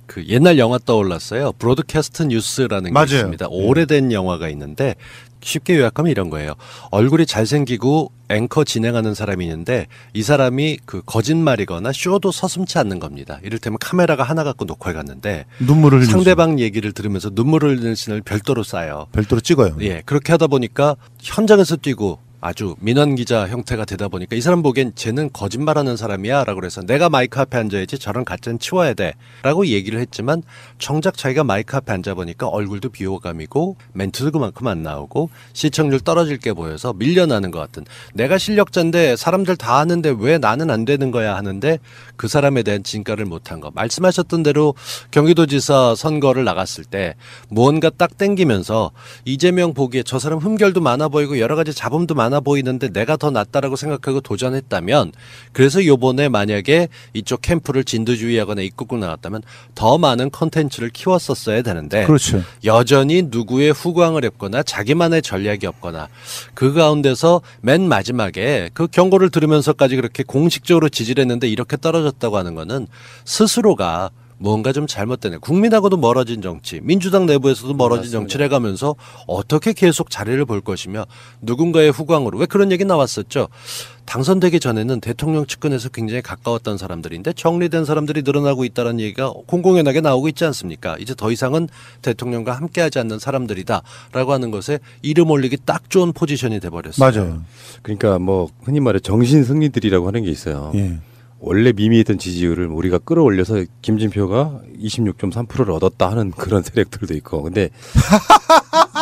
그 옛날 영화 떠올랐어요. 브로드캐스트 뉴스라는 맞아요. 게 있습니다. 오래된 영화가 있는데 쉽게 요약하면 이런 거예요. 얼굴이 잘생기고 앵커 진행하는 사람이 있는데 이 사람이 그 거짓말이거나 쇼도 서슴지 않는 겁니다. 이를테면 카메라가 하나 갖고 녹화를 갔는데 눈물을 흘리죠. 상대방 얘기를 들으면서 눈물을 흘리는 씬을 별도로 쌓아요. 별도로 찍어요. 예, 그렇게 하다 보니까 현장에서 뛰고 아주 민원 기자 형태가 되다 보니까 이 사람 보기엔 쟤는 거짓말하는 사람이야 라고 그래서 내가 마이크 앞에 앉아야지 저런 가짜는 치워야 돼 라고 얘기를 했지만 정작 자기가 마이크 앞에 앉아보니까 얼굴도 비호감이고 멘트도 그만큼 안 나오고 시청률 떨어질 게 보여서 밀려나는 것 같은 내가 실력자인데 사람들 다 아는데 왜 나는 안 되는 거야 하는데 그 사람에 대한 진가를 못한 거. 말씀하셨던 대로 경기도지사 선거를 나갔을 때 무언가 딱 땡기면서 이재명 보기에 저 사람 흠결도 많아 보이고 여러 가지 잡음도 많아 많아 보이는데 내가 더 낫다라고 생각하고 도전했다면 그래서 요번에 만약에 이쪽 캠프를 진두지휘하거나 이끌고 나갔다면 더 많은 컨텐츠를 키웠었어야 되는데 그렇죠. 여전히 누구의 후광을 했거나 자기만의 전략이 없거나 그 가운데서 맨 마지막에 그 경고를 들으면서까지 그렇게 공식적으로 지지를 했는데 이렇게 떨어졌다고 하는 거는 스스로가 뭔가 좀 잘못되네. 국민하고도 멀어진 정치, 민주당 내부에서도 멀어진 맞습니다. 정치를 해가면서 어떻게 계속 자리를 볼 것이며 누군가의 후광으로 왜 그런 얘기 나왔었죠. 당선되기 전에는 대통령 측근에서 굉장히 가까웠던 사람들인데 정리된 사람들이 늘어나고 있다는 얘기가 공공연하게 나오고 있지 않습니까? 이제 더 이상은 대통령과 함께하지 않는 사람들이다라고 하는 것에 이름 올리기 딱 좋은 포지션이 돼버렸어요. 맞아요. 그러니까 뭐 흔히 말해 정신 승리들이라고 하는 게 있어요. 예. 원래 미미했던 지지율을 우리가 끌어올려서 김진표가 26.3%를 얻었다 하는 그런 세력들도 있고. 근데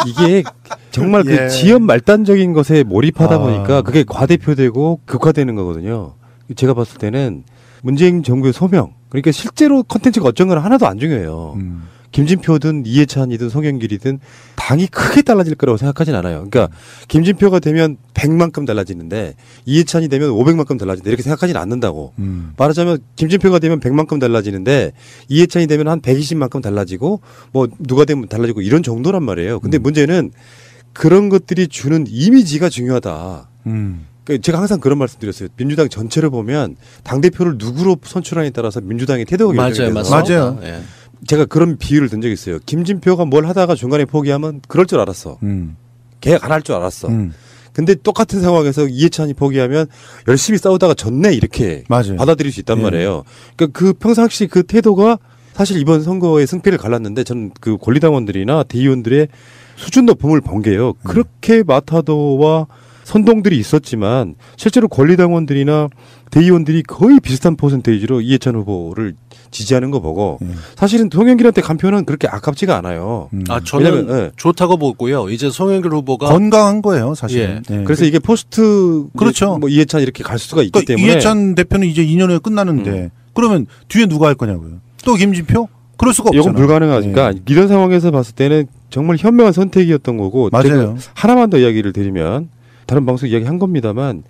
이게 정말 예. 그 지연 말단적인 것에 몰입하다 보니까 그게 과대표되고 극화되는 거거든요. 제가 봤을 때는 문재인 정부의 소명, 그러니까 실제로 컨텐츠가 어쩐 건 하나도 안 중요해요. 김진표든 이해찬이든 송영길이든 당이 크게 달라질 거라고 생각하진 않아요. 그러니까 김진표가 되면 100만큼 달라지는데 이해찬이 되면 500만큼 달라진다 이렇게 생각하진 않는다고. 말하자면 김진표가 되면 100만큼 달라지는데 이해찬이 되면 한 120만큼 달라지고 뭐 누가 되면 달라지고 이런 정도란 말이에요. 근데 문제는 그런 것들이 주는 이미지가 중요하다. 그러니까 제가 항상 그런 말씀 드렸어요. 민주당 전체를 보면 당대표를 누구로 선출하느냐에 따라서 민주당의 태도가 결정이 돼서. 맞아요. 예. 제가 그런 비유를 든 적이 있어요. 김진표가 뭘 하다가 중간에 포기하면 그럴 줄 알았어. 계약 안 할 줄 알았어. 근데 똑같은 상황에서 이해찬이 포기하면 열심히 싸우다가 졌네 이렇게 맞아요. 받아들일 수 있단 예. 말이에요. 그러니까 그 평상시 그 태도가 사실 이번 선거의 승패를 갈랐는데 저는 그 권리당원들이나 대의원들의 수준 높음을 본 게요. 그렇게 마타도와 선동들이 있었지만 실제로 권리당원들이나 대의원들이 거의 비슷한 퍼센테이지로 이해찬 후보를 지지하는 거 보고 사실은 송영길한테 간 표는 그렇게 아깝지가 않아요. 아 저는 왜냐면, 예. 좋다고 보고요. 이제 송영길 후보가 건강한 거예요, 사실은. 예. 그래서 이게 포스트 그렇죠. 뭐 이해찬 이렇게 갈 수가 있기 그러니까 때문에 이해찬 대표는 이제 2년 후에 끝나는데 그러면 뒤에 누가 할 거냐고요. 또 김진표? 그럴 수가 없잖아요. 이건 불가능하니까 이런 상황에서 봤을 때는 정말 현명한 선택이었던 거고 맞아요. 제가 하나만 더 이야기를 드리면 다른 방송 이야기 한 겁니다만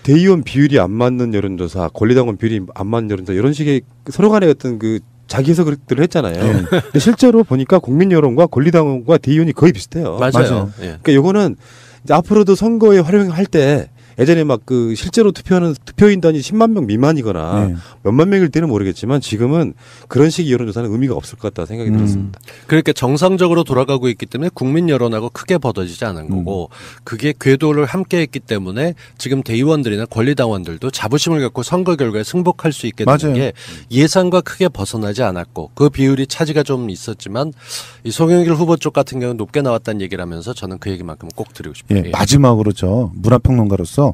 대의원 비율이 안 맞는 여론조사, 권리당원 비율이 안 맞는 여론조사 이런 식의 서로 간의 어떤 그 자기 해석들을 했잖아요. 근데 실제로 보니까 국민 여론과 권리당원과 대의원이 거의 비슷해요. 맞아요. 예. 그러니까 요거는 이제 앞으로도 선거에 활용할 때 예전에 막 그 실제로 투표하는 투표인단이 10만 명 미만이거나 몇만 명일 때는 모르겠지만 지금은 그런 식의 여론조사는 의미가 없을 것 같다 생각이 들었습니다. 그러니까 정상적으로 돌아가고 있기 때문에 국민 여론하고 크게 벌어지지 않은 거고 그게 궤도를 함께 했기 때문에 지금 대의원들이나 권리당원들도 자부심을 갖고 선거 결과에 승복할 수 있게 되는 맞아요. 게 예상과 크게 벗어나지 않았고 그 비율이 차지가 좀 있었지만 이 송영길 후보 쪽 같은 경우는 높게 나왔다는 얘기를 하면서 저는 그 얘기만큼 꼭 드리고 싶어요. 예, 마지막으로 저 문화평론가로서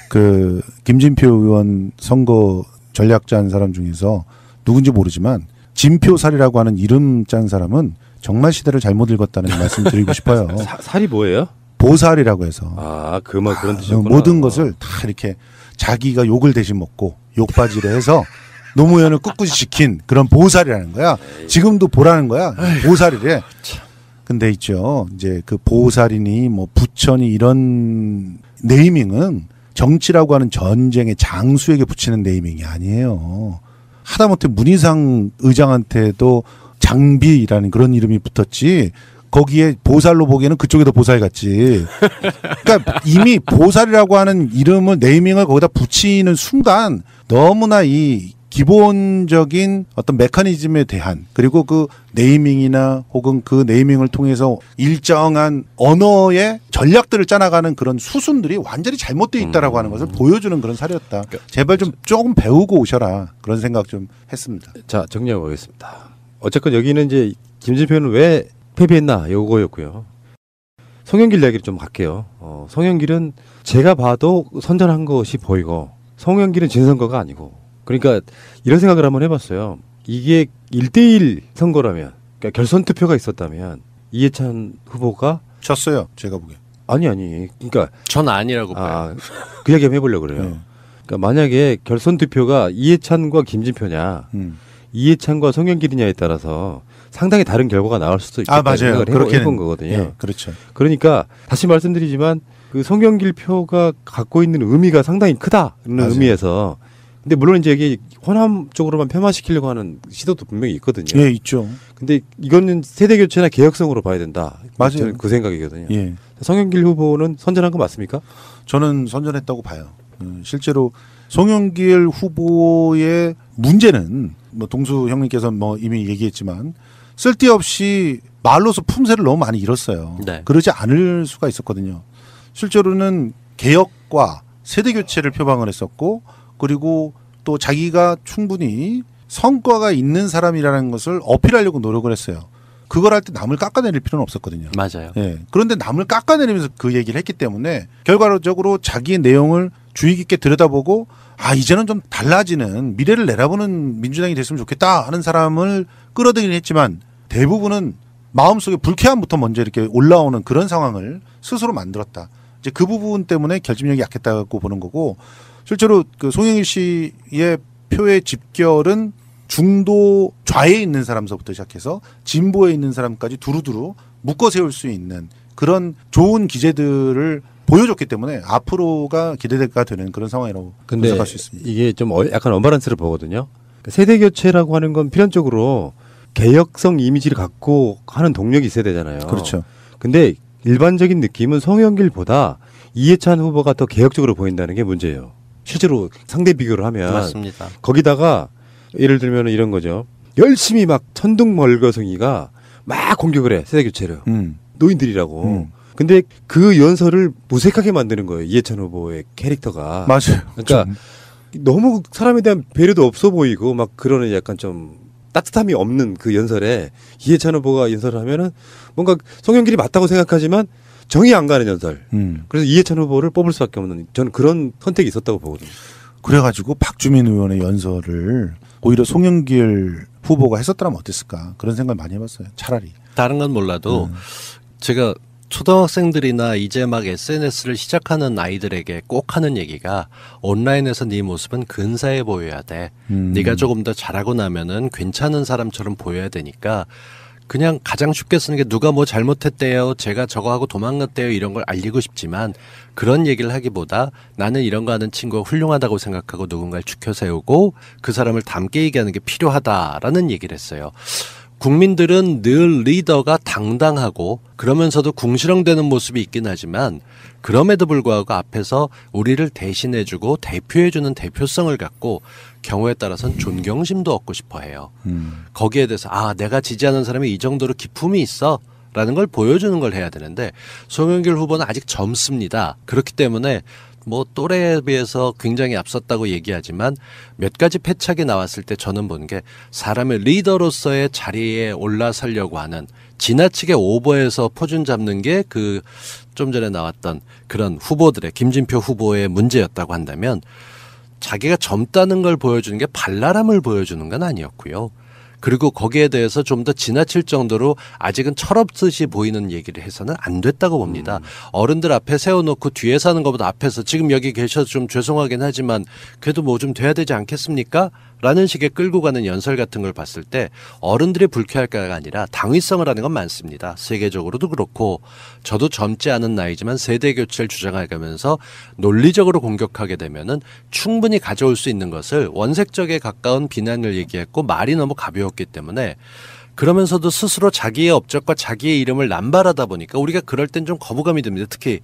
그 김진표 의원 선거 전략 짠 사람 중에서 누군지 모르지만 진표살이라고 하는 이름 짠 사람은 정말 시대를 잘못 읽었다는 말씀 드리고 싶어요. 살이 뭐예요? 보살이라고 해서 아, 그런 뜻이었구나. 모든 것을 다 이렇게 자기가 욕을 대신 먹고 욕바지로 해서 노무현을 꿋꿋이 지킨 그런 보살이라는 거야. 지금도 보라는 거야. 보살이래. 근데 있죠. 이제 그 보살이니 뭐 부처니 이런 네이밍은 정치라고 하는 전쟁의 장수에게 붙이는 네이밍이 아니에요. 하다못해 문희상 의장한테도 장비라는 그런 이름이 붙었지. 거기에 보살로 보기에는 그쪽에 더 보살 같지. 그러니까 이미 보살이라고 하는 이름을 네이밍을 거기다 붙이는 순간 너무나 이 기본적인 어떤 메커니즘에 대한 그리고 그 네이밍이나 혹은 그 네이밍을 통해서 일정한 언어의 전략들을 짜나가는 그런 수순들이 완전히 잘못되어 있다라고 하는 것을 보여주는 그런 사례였다. 제발 좀 조금 배우고 오셔라. 그런 생각 좀 했습니다. 자, 정리해 보겠습니다. 어쨌건 여기는 이제 김진표는 왜 패배했나 요거였고요. 송영길 이야기를 좀 할게요. 송영길은 제가 봐도 선전한 것이 보이고 송영길은 진 선거가 아니고 그러니까 이런 생각을 한번 해봤어요. 이게 1대1 선거라면 그러니까 결선 투표가 있었다면 이해찬 후보가 졌어요. 제가 보기엔. 아니 그러니까 전 아니라고 봐요. 그 이야기 한번 해보려고 그래요. 네. 그러니까 만약에 결선 투표가 이해찬과 김진표냐 이해찬과 송영길이냐에 따라서 상당히 다른 결과가 나올 수도 있다는 맞아요. 생각을 그렇게는 해본 거거든요. 예, 그렇죠. 그러니까 다시 말씀드리지만 그 송영길 표가 갖고 있는 의미가 상당히 크다는 맞아요. 의미에서 근데 물론 이제 이게 호남 쪽으로만 폄하시키려고 하는 시도도 분명히 있거든요. 예, 있죠. 근데 이거는 세대 교체나 개혁성으로 봐야 된다. 맞아요. 저는 그 생각이거든요. 예. 송영길 후보는 선전한 거 맞습니까? 저는 선전했다고 봐요. 실제로 송영길 후보의 문제는 뭐 동수 형님께서 뭐 이미 얘기했지만 쓸데없이 말로서 품새를 너무 많이 잃었어요. 네. 그러지 않을 수가 있었거든요. 실제로는 개혁과 세대 교체를 표방을 했었고 그리고 또 자기가 충분히 성과가 있는 사람이라는 것을 어필하려고 노력을 했어요. 그걸 할 때 남을 깎아내릴 필요는 없었거든요. 맞아요. 예. 그런데 남을 깎아내리면서 그 얘기를 했기 때문에 결과적으로 자기의 내용을 주의 깊게 들여다보고 이제는 좀 달라지는 미래를 내다보는 민주당이 됐으면 좋겠다 하는 사람을 끌어들이긴 했지만 대부분은 마음속에 불쾌함부터 먼저 이렇게 올라오는 그런 상황을 스스로 만들었다. 이제 그 부분 때문에 결집력이 약했다고 보는 거고 실제로 그 송영길 씨의 표의 집결은 중도 좌에 있는 사람서부터 시작해서 진보에 있는 사람까지 두루두루 묶어 세울 수 있는 그런 좋은 기제들을 보여줬기 때문에 앞으로가 기대가 되는 그런 상황이라고 근데 분석할 수 있습니다. 이게 좀 약간 언밸런스를 보거든요. 세대 교체라고 하는 건 필연적으로 개혁성 이미지를 갖고 하는 동력이 있어야 되잖아요. 그렇죠. 근데 일반적인 느낌은 송영길보다 이해찬 후보가 더 개혁적으로 보인다는 게 문제예요. 실제로 상대 비교를 하면 맞습니다. 거기다가 예를 들면 이런 거죠. 열심히 막 천둥벌거숭이가 막 공격을 해 세대 교체를 노인들이라고. 근데 그 연설을 무색하게 만드는 거예요. 이해찬 후보의 캐릭터가. 맞아요. 그러니까 너무 사람에 대한 배려도 없어 보이고 막 그러는 약간 좀 따뜻함이 없는 그 연설에 이해찬 후보가 연설을 하면은 뭔가 송영길이 맞다고 생각하지만 정이 안 가는 연설. 그래서 이해찬 후보를 뽑을 수밖에 없는 저는 그런 선택이 있었다고 보거든요. 그래가지고 박주민 의원의 연설을 오히려 송영길 후보가 했었더라면 어땠을까 그런 생각을 많이 해봤어요. 차라리. 다른 건 몰라도 제가 초등학생들이나 이제 막 SNS를 시작하는 아이들에게 꼭 하는 얘기가 온라인에서 네 모습은 근사해 보여야 돼. 네가 조금 더 잘하고 나면은 괜찮은 사람처럼 보여야 되니까 그냥 가장 쉽게 쓰는 게 누가 뭐 잘못했대요. 제가 저거 하고 도망갔대요. 이런 걸 알리고 싶지만 그런 얘기를 하기보다 나는 이런 거 하는 친구가 훌륭하다고 생각하고 누군가를 추켜 세우고 그 사람을 닮게 얘기하는 게 필요하다라는 얘기를 했어요. 국민들은 늘 리더가 당당하고 그러면서도 궁시렁대는 모습이 있긴 하지만 그럼에도 불구하고 앞에서 우리를 대신해주고 대표해주는 대표성을 갖고 경우에 따라서는 존경심도 얻고 싶어 해요. 거기에 대해서 내가 지지하는 사람이 이 정도로 기품이 있어 라는 걸 보여주는 걸 해야 되는데 송영길 후보는 아직 젊습니다. 그렇기 때문에 뭐 또래에 비해서 굉장히 앞섰다고 얘기하지만 몇 가지 패착이 나왔을 때 저는 본 게 사람의 리더로서의 자리에 올라서려고 하는 지나치게 오버해서 포준 잡는 게 그 좀 전에 나왔던 그런 후보들의 김진표 후보의 문제였다고 한다면 자기가 젊다는 걸 보여주는 게 발랄함을 보여주는 건 아니었고요. 그리고 거기에 대해서 좀 더 지나칠 정도로 아직은 철없듯이 보이는 얘기를 해서는 안 됐다고 봅니다. 어른들 앞에 세워놓고 뒤에서 하는 것보다 앞에서 지금 여기 계셔서 좀 죄송하긴 하지만 그래도 뭐 좀 돼야 되지 않겠습니까? 라는 식의 끌고 가는 연설 같은 걸 봤을 때 어른들이 불쾌할까가 아니라 당위성을 하는 건 많습니다. 세계적으로도 그렇고 저도 젊지 않은 나이지만 세대 교체를 주장해가면서 논리적으로 공격하게 되면은 충분히 가져올 수 있는 것을 원색적에 가까운 비난을 얘기했고 말이 너무 가벼웠기 때문에 그러면서도 스스로 자기의 업적과 자기의 이름을 남발하다 보니까 우리가 그럴 땐 좀 거부감이 듭니다. 특히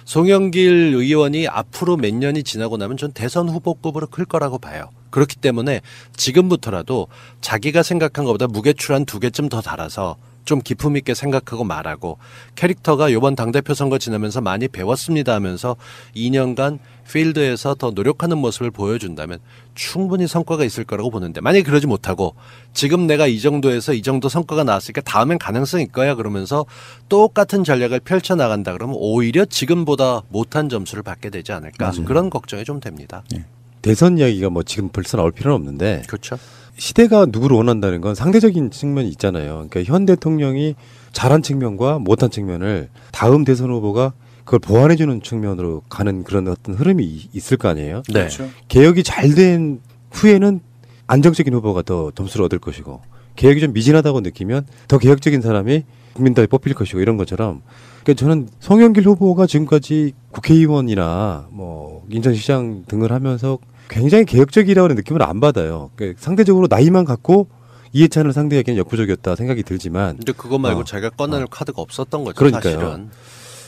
송영길 의원이 앞으로 몇 년이 지나고 나면 전 대선 후보급으로 클 거라고 봐요. 그렇기 때문에 지금부터라도 자기가 생각한 것보다 무게추 한 2개쯤 더 달아서 좀 기품 있게 생각하고 말하고 캐릭터가 이번 당대표 선거 지나면서 많이 배웠습니다 하면서 2년간 필드에서 더 노력하는 모습을 보여준다면 충분히 성과가 있을 거라고 보는데 만약에 그러지 못하고 지금 내가 이 정도에서 이 정도 성과가 나왔으니까 다음엔 가능성이 있거야 그러면서 똑같은 전략을 펼쳐나간다 그러면 오히려 지금보다 못한 점수를 받게 되지 않을까 그런 걱정이 좀 됩니다. 네. 대선 이야기가 뭐 지금 벌써 나올 필요는 없는데 그렇죠. 시대가 누구를 원한다는 건 상대적인 측면이 있잖아요. 그러니까 현 대통령이 잘한 측면과 못한 측면을 다음 대선 후보가 그걸 보완해주는 측면으로 가는 그런 어떤 흐름이 있을 거 아니에요. 네. 그렇죠. 개혁이 잘 된 후에는 안정적인 후보가 더 점수를 얻을 것이고 개혁이 좀 미진하다고 느끼면 더 개혁적인 사람이 국민당이 뽑힐 것이고 이런 것처럼 그러니까 저는 송영길 후보가 지금까지 국회의원이나 뭐 인천시장 등을 하면서 굉장히 개혁적이라는 느낌을 안 받아요. 그러니까 상대적으로 나이만 갖고 이해찬을 상대하기는 역부족이었다 생각이 들지만 근데 그거 말고 자기가 꺼낼 카드가 없었던 거죠. 그러니까요. 사실은.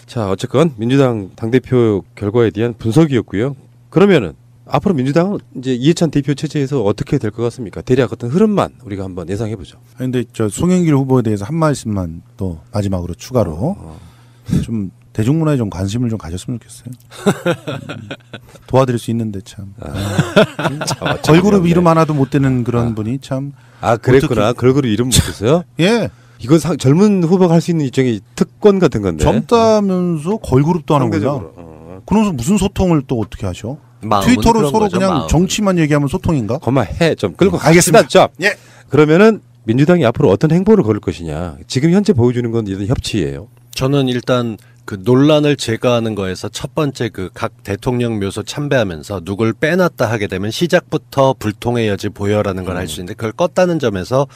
자 어쨌건 민주당 당대표 결과에 대한 분석이었고요. 그러면은 앞으로 민주당은 이제 이해찬 대표 체제에서 어떻게 될 것 같습니까? 대략 어떤 흐름만 우리가 한번 예상해 보죠. 근데 저 송영길 후보에 대해서 한 말씀만 또 마지막으로 추가로 좀 대중문화에 좀 관심을 좀 가졌으면 좋겠어요. 도와드릴 수 있는데 참. 걸그룹 이름 하나도 못 되는 그런 분이 참. 아 그랬구나. 걸그룹 이름 못했어요? 예. 이건 젊은 후보가 할 수 있는 일종의 특권 같은 건데. 젊다면서 걸그룹도 하는구나. 상대적으로. 그러면서 무슨 소통을 또 어떻게 하셔? 마음은 트위터로 그런 서로 거죠, 그냥 마음은. 정치만 얘기하면 소통인가? 그만해 좀 끌고 알겠습니다. 갑시다, 좀. 예. 그러면은 민주당이 앞으로 어떤 행보를 걸을 것이냐. 지금 현재 보여주는 건 이런 협치예요. 저는 일단 그 논란을 제거하는 거에서 첫 번째 그 각 대통령 묘소 참배하면서 누굴 빼놨다 하게 되면 시작부터 불통의 여지 보여라는 걸 할 수 있는데 그걸 껐다는 점에서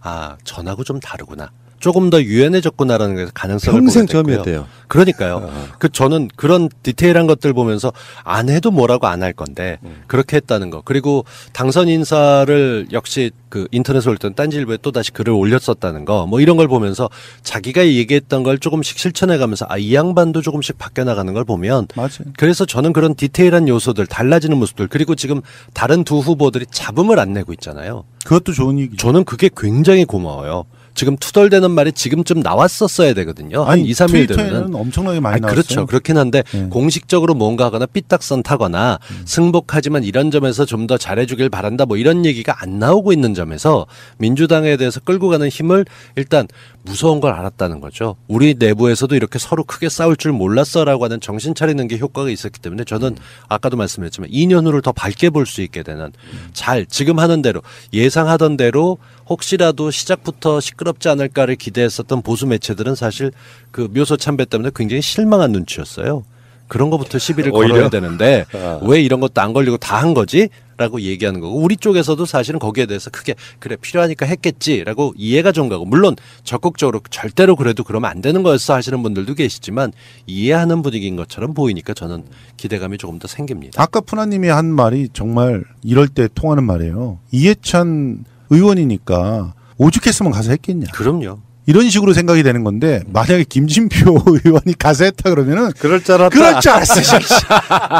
아 전하고 좀 다르구나. 조금 더 유연해졌구나라는 게 가능성을 평생 보게 됐고요. 처음이었대요. 그러니까요. 그 저는 그런 디테일한 것들 보면서 안 해도 뭐라고 안 할 건데 그렇게 했다는 거. 그리고 당선 인사를 역시 그 인터넷에 올 때는 딴지일보에 또 다시 글을 올렸었다는 거. 뭐 이런 걸 보면서 자기가 얘기했던 걸 조금씩 실천해가면서 아 이 양반도 조금씩 바뀌어 나가는 걸 보면 맞아요. 그래서 저는 그런 디테일한 요소들 달라지는 모습들 그리고 지금 다른 두 후보들이 잡음을 안 내고 있잖아요. 그것도 좋은 얘기죠. 저는 그게 굉장히 고마워요. 지금 투덜대는 말이 지금쯤 나왔었어야 되거든요. 한 2, 3일 트위터에는 되면은. 엄청나게 많이 나왔어요. 그렇죠. 그렇긴 한데 네. 공식적으로 뭔가 하거나 삐딱선 타거나 승복하지만 이런 점에서 좀 더 잘해주길 바란다 뭐 이런 얘기가 안 나오고 있는 점에서 민주당에 대해서 끌고 가는 힘을 일단 무서운 걸 알았다는 거죠. 우리 내부에서도 이렇게 서로 크게 싸울 줄 몰랐어라고 하는 정신 차리는 게 효과가 있었기 때문에 저는 아까도 말씀드렸지만 2년 후를 더 밝게 볼 수 있게 되는 잘 지금 하는 대로 예상하던 대로 혹시라도 시작부터 시끄럽지 않을까를 기대했었던 보수 매체들은 사실 그 묘소 참배 때문에 굉장히 실망한 눈치였어요. 그런 거부터 시비를 오히려? 걸어야 되는데 아. 왜 이런 것도 안 걸리고 다 한 거지? 라고 얘기하는 거고 우리 쪽에서도 사실은 거기에 대해서 크게 그래 필요하니까 했겠지라고 이해가 좀 가고 물론 적극적으로 절대로 그래도 그러면 안 되는 거였어 하시는 분들도 계시지만 이해하는 분위기인 것처럼 보이니까 저는 기대감이 조금 더 생깁니다. 아까 푸나님이 한 말이 정말 이럴 때 통하는 말이에요. 이해찬 의원이니까 오죽했으면 가서 했겠냐. 그럼요. 이런 식으로 생각이 되는 건데 만약에 김진표 의원이 가서 했다 그러면은 그럴 줄 알았다. 그럴 줄 알았어.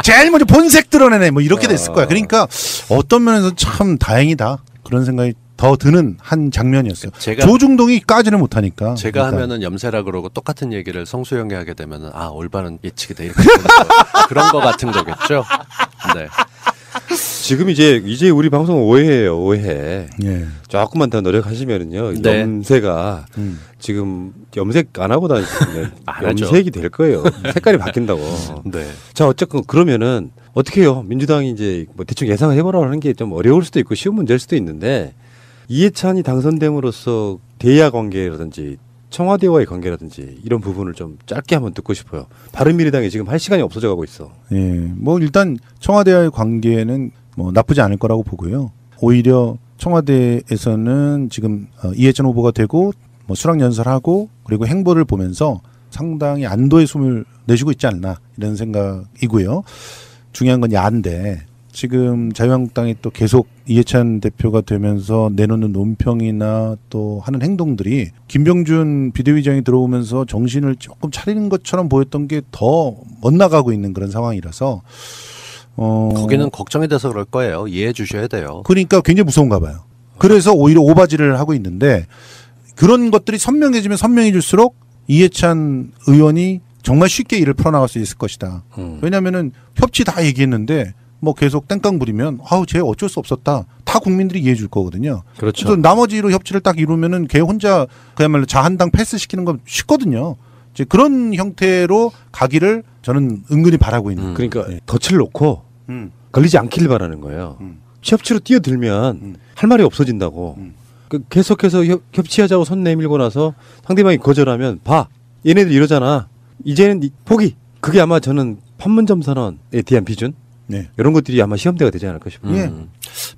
제일 먼저 본색 드러내네. 뭐 이렇게 됐을 거야. 그러니까 어떤 면에서 참 다행이다. 그런 생각이 더 드는 한 장면이었어요. 제가- 조중동이 까지는 못하니까. 제가 일단. 하면은 염세라 그러고 똑같은 얘기를 성수형이 하게 되면은 아 올바른 예측이다 이렇게 되는 거. 그런 거 같은 거겠죠. 네. 지금 이제 우리 방송 오해예요. 오해. 예. 조금만 더 노력하시면은요. 네. 염색가 지금 염색 안 하고 다니시면 안 하죠. 염색이 될 거예요. 색깔이 바뀐다고. 네. 자 어쨌건 그러면은 어떻게 해요? 민주당이 이제 뭐 대충 예상을 해보라고 하는 게 좀 어려울 수도 있고 쉬운 문제일 수도 있는데 이해찬이 당선됨으로써 대야 관계라든지 청와대와의 관계라든지 이런 부분을 좀 짧게 한번 듣고 싶어요. 바른미래당이 지금 할 시간이 없어져 가고 있어. 예. 뭐 일단 청와대와의 관계는 뭐 나쁘지 않을 거라고 보고요. 오히려 청와대에서는 지금 이해찬 후보가 되고 뭐 수락연설하고 그리고 행보를 보면서 상당히 안도의 숨을 내쉬고 있지 않나 이런 생각이고요. 중요한 건 야인데 지금 자유한국당이 또 계속 이해찬 대표가 되면서 내놓는 논평이나 또 하는 행동들이 김병준 비대위장이 들어오면서 정신을 조금 차리는 것처럼 보였던 게 더 엇나가고 있는 그런 상황이라서 거기는 걱정이 돼서 그럴 거예요. 이해해 주셔야 돼요. 그러니까 굉장히 무서운가 봐요. 그래서 오히려 오바지를 하고 있는데 그런 것들이 선명해지면 선명해질수록 이해찬 의원이 정말 쉽게 일을 풀어나갈 수 있을 것이다. 왜냐하면은 협치 다 얘기했는데 뭐 계속 땡깡 부리면 아우 쟤 어쩔 수 없었다. 다 국민들이 이해해 줄 거거든요. 그렇죠. 그래서 나머지로 협치를 딱 이루면은 걔 혼자 그야말로 자한당 패스시키는 건 쉽거든요. 이제 그런 형태로 가기를 저는 은근히 바라고 있는. 그러니까 예. 덫을 놓고 걸리지 않길 바라는 거예요. 협치로 뛰어들면 할 말이 없어진다고. 그 계속해서 협치하자고 손 내밀고 나서 상대방이 거절하면 봐. 얘네들 이러잖아. 이제는 포기. 그게 아마 저는 판문점 선언에 대한 비준. 네. 이런 것들이 아마 시험대가 되지 않을까 싶어요. 예.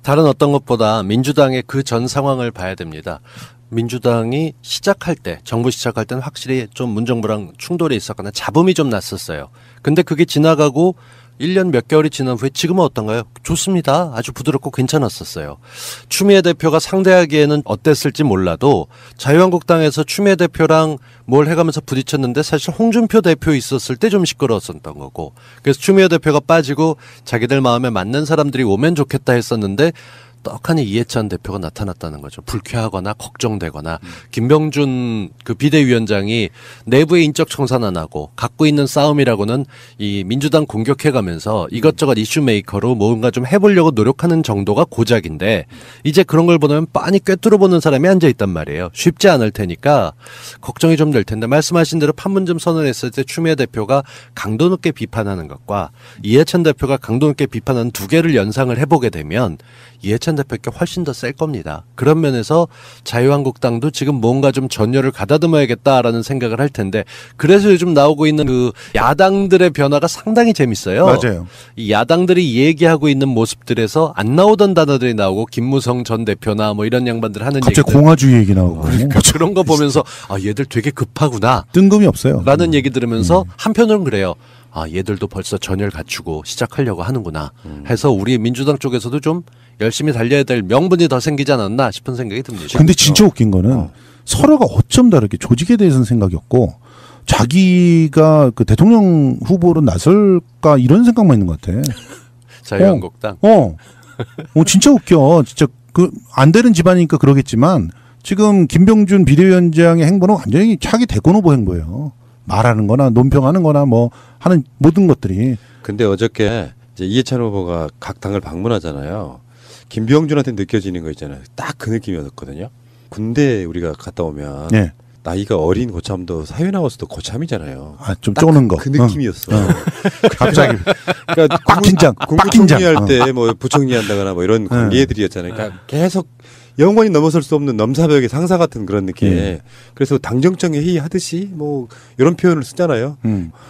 다른 어떤 것보다 민주당의 그 전 상황을 봐야 됩니다. 민주당이 시작할 때, 정부 시작할 때는 확실히 좀 문정부랑 충돌이 있었거나 잡음이 좀 났었어요. 근데 그게 지나가고 1년 몇 개월이 지난 후에 지금은 어떤가요? 좋습니다. 아주 부드럽고 괜찮았었어요. 추미애 대표가 상대하기에는 어땠을지 몰라도 자유한국당에서 추미애 대표랑 뭘 해가면서 부딪혔는데 사실 홍준표 대표 있었을 때 좀 시끄러웠었던 거고, 그래서 추미애 대표가 빠지고 자기들 마음에 맞는 사람들이 오면 좋겠다 했었는데 떡하니 이해찬 대표가 나타났다는 거죠. 불쾌하거나 걱정되거나 김병준 그 비대위원장이 내부의 인적 청산 안 하고 갖고 있는 싸움이라고는 이 민주당 공격해가면서 이것저것 이슈 메이커로 뭔가 좀 해보려고 노력하는 정도가 고작인데 이제 그런 걸 보면 빤히 꿰뚫어보는 사람이 앉아있단 말이에요. 쉽지 않을 테니까 걱정이 좀 될 텐데 말씀하신 대로 판문점 선언했을 때 추미애 대표가 강도 높게 비판하는 것과 이해찬 대표가 강도 높게 비판하는 두 개를 연상을 해보게 되면 이해찬 대표께 훨씬 더 셀 겁니다. 그런 면에서 자유한국당도 지금 뭔가 좀 전열을 가다듬어야겠다라는 생각을 할 텐데 그래서 요즘 나오고 있는 그 야당들의 변화가 상당히 재밌어요. 맞아요. 이 야당들이 얘기하고 있는 모습들에서 안 나오던 단어들이 나오고 김무성 전 대표나 뭐 이런 양반들 하는 갑자기 얘기들 공화주의 얘기 나오고. 그러니까 그런 거 보면서 아 얘들 되게 급하구나 뜬금이 없어요. 라는 얘기 들으면서 한편으로는 그래요. 아 얘들도 벌써 전열 갖추고 시작하려고 하는구나 해서 우리 민주당 쪽에서도 좀 열심히 달려야 될 명분이 더 생기지 않았나 싶은 생각이 듭니다. 근데 진짜 웃긴 거는 서로가 어쩜 다르게 조직에 대해서는 생각이 없고 자기가 그 대통령 후보로 나설까 이런 생각만 있는 것 같아. 자유한국당. 진짜 웃겨. 진짜 그 안 되는 집안이니까 그러겠지만 지금 김병준 비대위원장의 행보는 완전히 차기 대권 후보 행보예요. 말하는 거나 논평하는 거나 뭐 하는 모든 것들이. 근데 어저께 이제 이해찬 후보가 각 당을 방문하잖아요. 김병준한테 느껴지는 거 있잖아요. 딱 그 느낌이었거든요. 군대 우리가 갔다 오면 네. 나이가 어린 고참도 사회 나와서도 고참이잖아요. 아, 좀 쪼는 거. 그 느낌이었어. 갑자기. 그러니까 빡긴장. 국무총리 할 때 뭐 부총리 한다거나 뭐 이런 관계들이었잖아요. 그러니까 계속 영원히 넘어설 수 없는 넘사벽의 상사 같은 그런 느낌. 그래서 당정청 회의 하듯이 뭐 이런 표현을 쓰잖아요.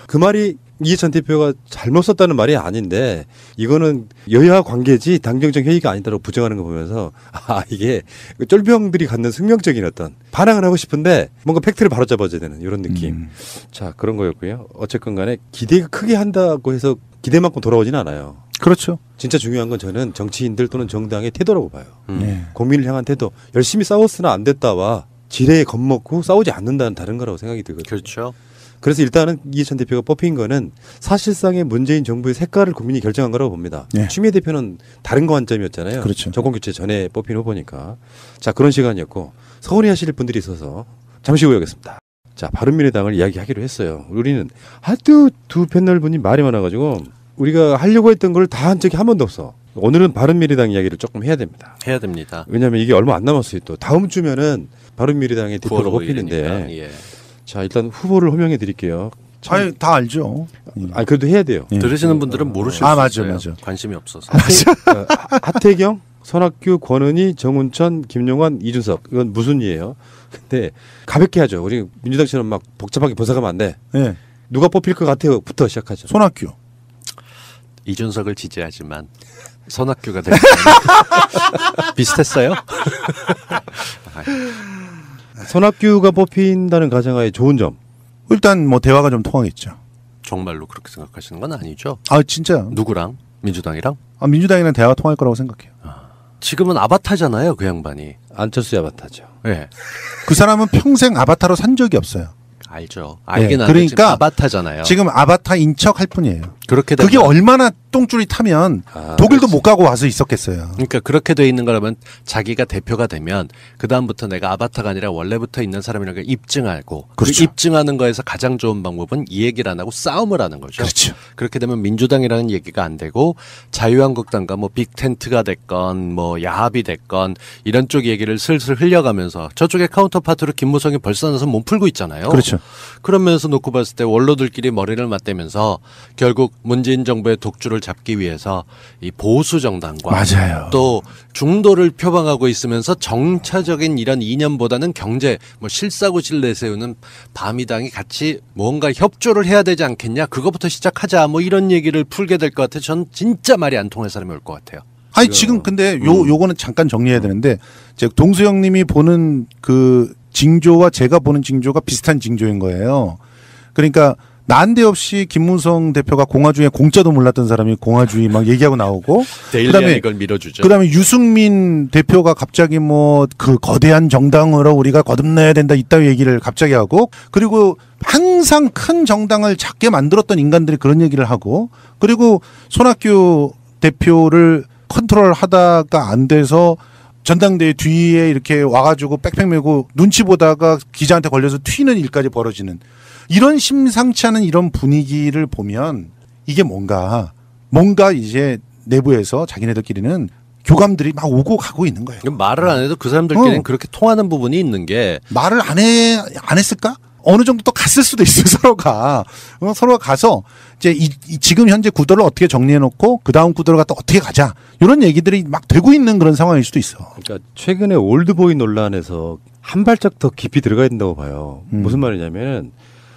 그 말이 이해찬 대표가 잘못 썼다는 말이 아닌데 이거는 여야 관계지 당정청 회의가 아니다라고 부정하는 거 보면서 아 이게 쫄병들이 갖는 숙명적인 어떤 반항을 하고 싶은데 뭔가 팩트를 바로잡아줘야 되는 이런 느낌. 자 그런 거였고요. 어쨌건 간에 기대가 크게 한다고 해서 기대만큼 돌아오지는 않아요. 그렇죠. 진짜 중요한 건 저는 정치인들 또는 정당의 태도라고 봐요. 네. 국민을 향한 태도. 열심히 싸웠으나 안 됐다와 지레에 겁먹고 싸우지 않는다는 다른 거라고 생각이 들거든요. 그렇죠. 그래서 일단은 이해찬 대표가 뽑힌 거는 사실상의 문재인 정부의 색깔을 국민이 결정한 거라고 봅니다. 네. 추미애 대표는 다른 관점이었잖아요. 그렇죠. 정권교체 전에 뽑힌 후보니까. 자 그런 시간이었고 서운해 하실 분들이 있어서 잠시 후에 오겠습니다. 자 바른미래당을 이야기하기로 했어요. 우리는 하도 두 패널 분이 말이 많아가지고 우리가 하려고 했던 걸 다 한 적이 한 번도 없어. 오늘은 바른미래당 이야기를 조금 해야 됩니다. 해야 됩니다. 왜냐하면 이게 얼마 안 남았어요. 또 다음 주면은 바른미래당의 대표가 9월 뽑히는데 5일이니까, 예. 자 일단 후보를 호명해 드릴게요. 아니, 다 알죠. 아 그래도 해야 돼요. 예. 들으시는 분들은 모르실 아, 수 맞아, 있어요. 맞아. 관심이 없어서. 하태경, 손학규, 권은희, 정운천, 김용환, 이준석 이건 무슨 이에요? 근데 가볍게 하죠. 우리 민주당처럼 막 복잡하게 분석하면 안 돼. 네. 누가 뽑힐 것 같아요?부터 시작하죠. 손학규. 이준석을 지지하지만 손학규가 될 비슷했어요? 손학규가 뽑힌다는 가정하에 좋은 점. 일단 뭐 대화가 좀 통하겠죠. 정말로 그렇게 생각하시는 건 아니죠? 아 진짜. 누구랑? 민주당이랑? 아, 민주당이랑 대화가 통할 거라고 생각해요. 지금은 아바타잖아요, 그 양반이. 안철수 아바타죠. 네. 그 사람은 평생 아바타로 산 적이 없어요. 알죠. 알긴 네, 아는데 그러니까 지금 아바타잖아요. 지금 아바타인 척 할 뿐이에요. 그렇게 그게 되면 얼마나 똥줄이 타면 아, 독일도 그렇지. 못 가고 와서 있었겠어요. 그러니까 그렇게 돼 있는 거라면 자기가 대표가 되면 그 다음부터 내가 아바타가 아니라 원래부터 있는 사람이라는 걸 입증하고 그 그렇죠. 입증하는 거에서 가장 좋은 방법은 이 얘기를 안 하고 싸움을 하는 거죠. 그렇죠. 그렇게 되면 민주당이라는 얘기가 안 되고 자유한국당과 뭐 빅텐트가 됐건 뭐 야합이 됐건 이런 쪽 얘기를 슬슬 흘려가면서 저쪽에 카운터파트로 김무성이 벌써 나서 몸 풀고 있잖아요. 그렇죠. 그런 면에서 놓고 봤을 때 원로들끼리 머리를 맞대면서 결국 문재인 정부의 독주를 잡기 위해서 이 보수 정당과 맞아요. 또 중도를 표방하고 있으면서 정차적인 이런 이념보다는 경제 뭐 실사구실 내세우는 바미당이 같이 뭔가 협조를 해야 되지 않겠냐, 그거부터 시작하자, 뭐 이런 얘기를 풀게 될 것 같아요. 전 진짜 말이 안 통할 사람이 올 것 같아요. 아니 지금 근데 요거는 잠깐 정리해야 되는데, 제가 동수영님이 보는 그 징조와 제가 보는 징조가 비슷한 징조인 거예요. 그러니까 난데없이 김무성 대표가 공화주의 공짜도 몰랐던 사람이 공화주의 막 얘기하고 나오고, 데일리안 이걸 밀어주죠. 그다음에 유승민 대표가 갑자기 뭐 그 거대한 정당으로 우리가 거듭나야 된다 이따위 얘기를 갑자기 하고, 그리고 항상 큰 정당을 작게 만들었던 인간들이 그런 얘기를 하고, 그리고 손학규 대표를 컨트롤하다가 안 돼서 전당대회 뒤에 이렇게 와가지고 백팩 메고 눈치 보다가 기자한테 걸려서 튀는 일까지 벌어지는 이런 심상치 않은 이런 분위기를 보면, 이게 뭔가 이제 내부에서 자기네들끼리는 교감들이 막 오고 가고 있는 거예요. 말을 안 해도 그 사람들끼리는 그렇게 통하는 부분이 있는 게, 말을 안 했을까? 어느 정도 또 갔을 수도 있어요, 서로가. 서로가 가서 이제 지금 현재 구도를 어떻게 정리해 놓고 그 다음 구도를 갖다 어떻게 가자, 이런 얘기들이 막 되고 있는 그런 상황일 수도 있어. 그러니까 최근에 올드보이 논란에서 한 발짝 더 깊이 들어가야 된다고 봐요. 무슨 말이냐면,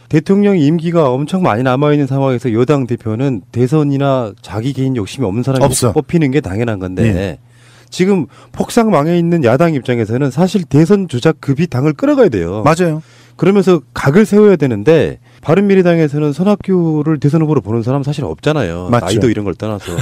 대통령 임기가 엄청 많이 남아있는 상황에서 여당 대표는 대선이나 자기 개인 욕심이 없는 사람이 없어. 뽑히는 게 당연한 건데, 지금 폭삭 망해 있는 야당 입장에서는 사실 대선 주자 급이 당을 끌어가야 돼요. 맞아요. 그러면서 각을 세워야 되는데, 바른미래당에서는 손학규를 대선 후보로 보는 사람은 사실 없잖아요. 맞죠. 나이도 이런 걸 떠나서.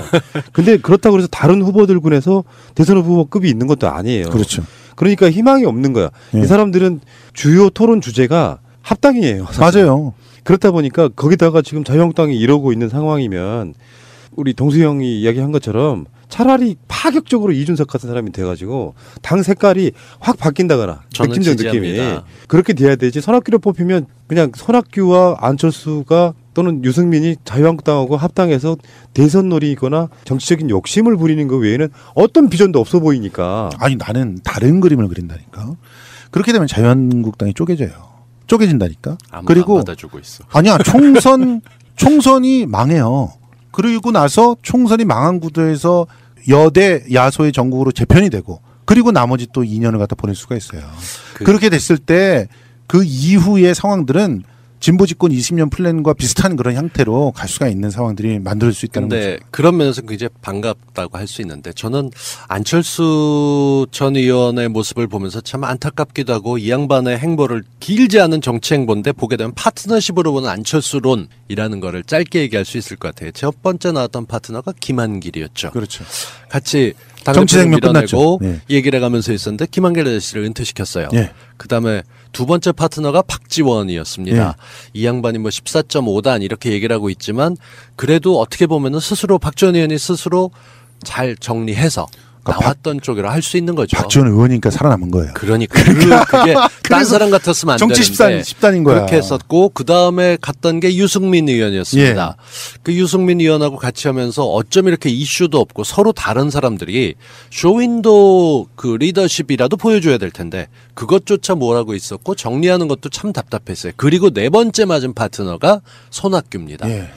근데 그렇다고 해서 다른 후보들군에서 대선 후보급이 있는 것도 아니에요. 그렇죠. 그러니까 희망이 없는 거야. 예. 이 사람들은 주요 토론 주제가 합당이에요. 사실. 맞아요. 그렇다 보니까 거기다가 지금 자유한국당이 이러고 있는 상황이면, 우리 동수형이 이야기한 것처럼 차라리 파격적으로 이준석 같은 사람이 돼가지고 당 색깔이 확 바뀐다거나, 저는 백진정 느낌이 지지합니다. 그렇게 돼야 되지. 손학규를 뽑히면 그냥 손학규와 안철수가 또는 유승민이 자유한국당하고 합당해서 대선 놀이거나 정치적인 욕심을 부리는 것 외에는 어떤 비전도 없어 보이니까. 아니 나는 다른 그림을 그린다니까. 그렇게 되면 자유한국당이 쪼개진다니까. 아무도 그리고 안 받아주고 있어. 아니야, 총선이 망해요. 그리고 나서 총선이 망한 구도에서 여대 야소의 전국으로 재편이 되고, 그리고 나머지 또 2년을 갖다 보낼 수가 있어요. 그렇게 됐을 때 그 이후의 상황들은 진보 집권 20년 플랜과 비슷한 그런 형태로 갈 수가 있는 상황들이 만들 수 있다는 근데 거죠. 그런 면에서 굉장히 반갑다고 할 수 있는데, 저는 안철수 전 의원의 모습을 보면서 참 안타깝기도 하고, 이 양반의 행보를 길지 않은 정치 행보인데 보게 되면 파트너십으로 보는 안철수론이라는 거를 짧게 얘기할 수 있을 것 같아요. 첫 번째 나왔던 파트너가 김한길이었죠. 그렇죠. 같이 정치 생명 밀어내고 끝났죠. 예. 얘기를 해가면서 있었는데 김한길 아저씨를 은퇴시켰어요. 예. 그다음에 두 번째 파트너가 박지원이었습니다. 이 양반이 뭐 14.5단 이렇게 얘기를 하고 있지만, 그래도 어떻게 보면은 스스로 박지원 의원이 스스로 잘 정리해서 그러니까 나왔던 쪽이라 할 수 있는 거죠. 박지원 의원이니까 살아남은 거예요. 그러니까 그게 딴 사람 같았으면 안 정치 되는데 10단인 거야. 그렇게 했었고, 그 다음에 갔던 게 유승민 의원이었습니다. 그 유승민 의원하고 같이 하면서 어쩜 이렇게 이슈도 없고 서로 다른 사람들이 쇼윈도 그 리더십이라도 보여줘야 될 텐데 그것조차 뭐라고 있었고, 정리하는 것도 참 답답했어요. 그리고 네 번째 맞은 파트너가 손학규입니다. 예.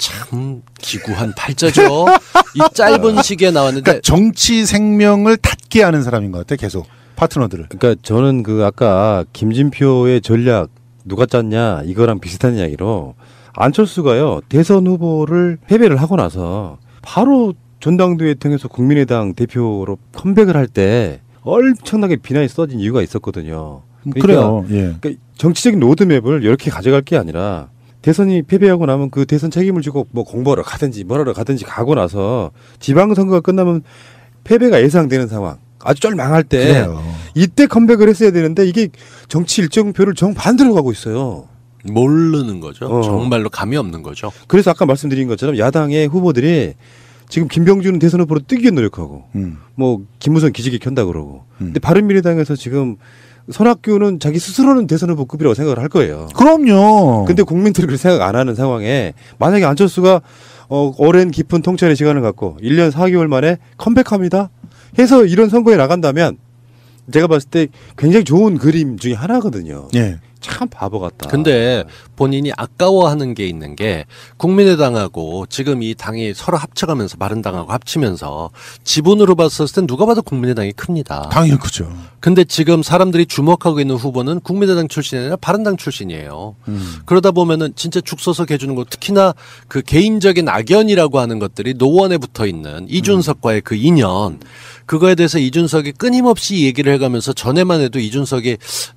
참 기구한 팔자죠. 이 짧은 시기에 나왔는데, 그러니까 정치 생명을 닫게 하는 사람인 것 같아, 계속 파트너들을. 그러니까 저는 그 아까 김진표의 전략 누가 짰냐 이거랑 비슷한 이야기로, 안철수가요 대선 후보를 패배를 하고 나서 바로 전당대회 통해서 국민의당 대표로 컴백을 할 때 엄청나게 비난이 쏟아진 이유가 있었거든요. 그러니까 그래요. 예. 그러니까 정치적인 로드맵을 이렇게 가져갈 게 아니라, 대선이 패배하고 나면 그 대선 책임을 지고 뭐 공부하러 가든지 뭐하러 가든지 가고 나서 지방선거가 끝나면 패배가 예상되는 상황, 아주 쫄망할 때 그래요. 이때 컴백을 했어야 되는데, 이게 정치 일정표를 정반대로 가고 있어요. 모르는 거죠. 어. 정말로 감이 없는 거죠. 그래서 아까 말씀드린 것처럼 야당의 후보들이 지금 김병준은 대선 후보로 뜨기 위해 노력하고, 뭐 김무성 기지개 켠다 그러고, 근데 바른미래당에서 지금 손학규는 자기 스스로는 대선 후보급이라고 생각을 할 거예요. 그럼요. 근데 국민들이 그렇게 생각 안 하는 상황에, 만약에 안철수가 오랜 깊은 통찰의 시간을 갖고 1년 4개월 만에 컴백합니다 해서 이런 선거에 나간다면, 제가 봤을 때 굉장히 좋은 그림 중에 하나거든요. 예. 참 바보 같다. 근데 본인이 아까워하는 게 있는 게 국민의당하고 지금 이 당이 서로 합쳐가면서 바른당하고 합치면서 지분으로 봤을 땐 누가 봐도 국민의당이 큽니다. 당연히 그죠. 근데 지금 사람들이 주목하고 있는 후보는 국민의당 출신이 아니라 바른당 출신이에요. 그러다 보면은 진짜 죽 서서 해주는 거 특히나 그 개인적인 악연이라고 하는 것들이 노원에 붙어 있는 이준석과의 그 인연 그거에 대해서 이준석이 끊임없이 얘기를 해가면서 전에만 해도 이준석이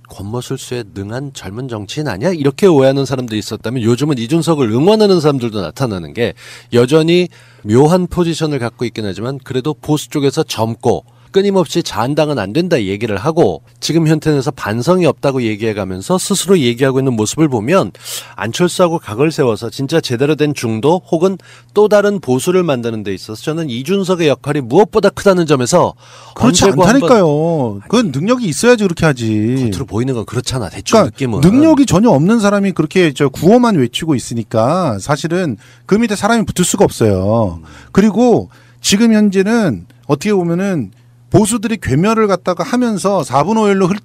권모술수에 능한 젊은 정치인 아니야? 이렇게 오해하는 사람들이 있었다면 요즘은 이준석을 응원하는 사람들도 나타나는 게 여전히 묘한 포지션을 갖고 있긴 하지만 그래도 보수 쪽에서 젊고 끊임없이 자한당은 안 된다 얘기를 하고 지금 현태에서 반성이 없다고 얘기해가면서 스스로 얘기하고 있는 모습을 보면 안철수하고 각을 세워서 진짜 제대로 된 중도 혹은 또 다른 보수를 만드는 데 있어서 저는 이준석의 역할이 무엇보다 크다는 점에서 그렇지 언제고 않다니까요. 그건 능력이 있어야지 그렇게 하지. 겉으로 보이는 건 그렇잖아. 대충 그러니까 느낌은. 능력이 전혀 없는 사람이 그렇게 저 구호만 외치고 있으니까 사실은 그 밑에 사람이 붙을 수가 없어요. 그리고 지금 현재는 어떻게 보면은 보수들이 괴멸을 갖다가 하면서 4분 5일로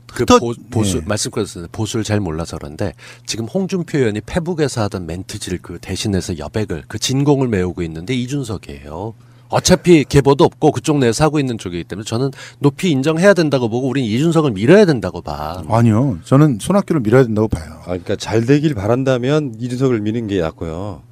보수 예. 말씀드렸어요. 보수를 잘 몰라서 그런데 지금 홍준표 의원이 페북에서 하던 멘트질 그 대신해서 여백을 그 진공을 메우고 있는데 이준석이에요. 어차피 계보도 없고 그쪽 내에서 하고 있는 쪽이기 때문에 저는 높이 인정해야 된다고 보고 우린 이준석을 밀어야 된다고 봐. 아니요. 저는 손학규를 밀어야 된다고 봐요. 그러니까 잘 되길 바란다면 이준석을 미는 게 낫고요.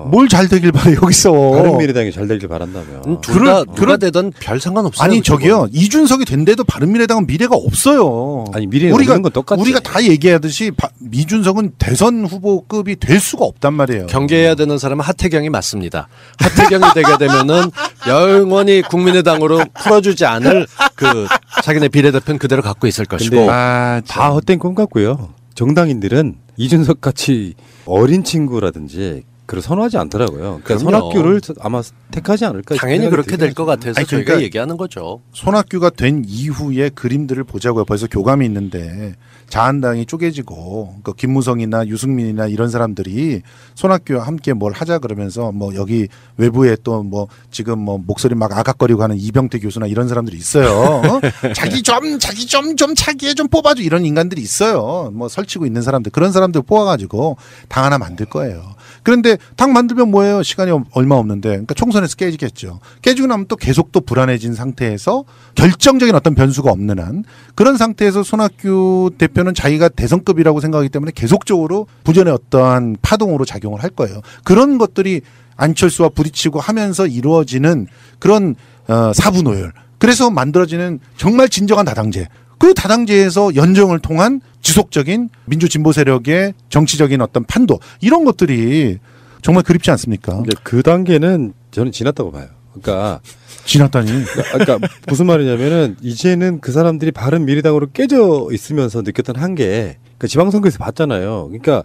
뭘 잘 되길 바래 여기서. 바른미래당이 잘 되길 바란다면. 누가 되든 별 상관없어요. 아니 저기요. 이준석이 된데도 바른미래당은 미래가 없어요. 아니 미래에 없는 건 똑같지. 우리가 다 얘기하듯이 이준석은 대선 후보급이 될 수가 없단 말이에요. 경계해야 되는 사람은 하태경이 맞습니다. 하태경이 되게 되면은 영원히 국민의당으로 풀어주지 않을 그 자기네 비례대표는 그대로 갖고 있을 것이고. 근데 다 헛된 꿈 같고요. 정당인들은 이준석 같이 어린 친구라든지 그걸 선호하지 않더라고요. 그러니까 그럼요. 손학규를 아마 택하지 않을까. 당연히 그렇게 될 것 같아서 아니, 저희가 그러니까 얘기하는 거죠. 손학규가 된 이후의 그림들을 보자고요. 벌써 교감이 있는데 자한당이 쪼개지고 그러니까 김무성이나 유승민이나 이런 사람들이 손학규와 함께 뭘 하자 그러면서 뭐 여기 외부에 또 뭐 지금 뭐 목소리 막 아각거리고 하는 이병태 교수나 이런 사람들이 있어요. 자기 좀 차기에 좀 뽑아줘 이런 인간들이 있어요. 뭐 설치고 있는 사람들 그런 사람들 뽑아가지고 당 하나 만들 거예요. 그런데 당 만들면 뭐예요? 시간이 얼마 없는데. 그러니까 총선에서 깨지겠죠. 깨지고 나면 또 계속 또 불안해진 상태에서 결정적인 어떤 변수가 없는 한 그런 상태에서 손학규 대표는 자기가 대선급이라고 생각하기 때문에 계속적으로 부전의 어떠한 파동으로 작용을 할 거예요. 그런 것들이 안철수와 부딪히고 하면서 이루어지는 그런 4분 5열. 그래서 만들어지는 정말 진정한 다당제. 그 다당제에서 연정을 통한 지속적인 민주진보 세력의 정치적인 어떤 판도 이런 것들이 정말 그립지 않습니까? 근데 그 단계는 저는 지났다고 봐요. 그러니까 지났다니. 그러니까 무슨 말이냐면은 이제는 그 사람들이 바른미래당으로 깨져 있으면서 느꼈던 한계. 그러니까 지방선거에서 봤잖아요. 그러니까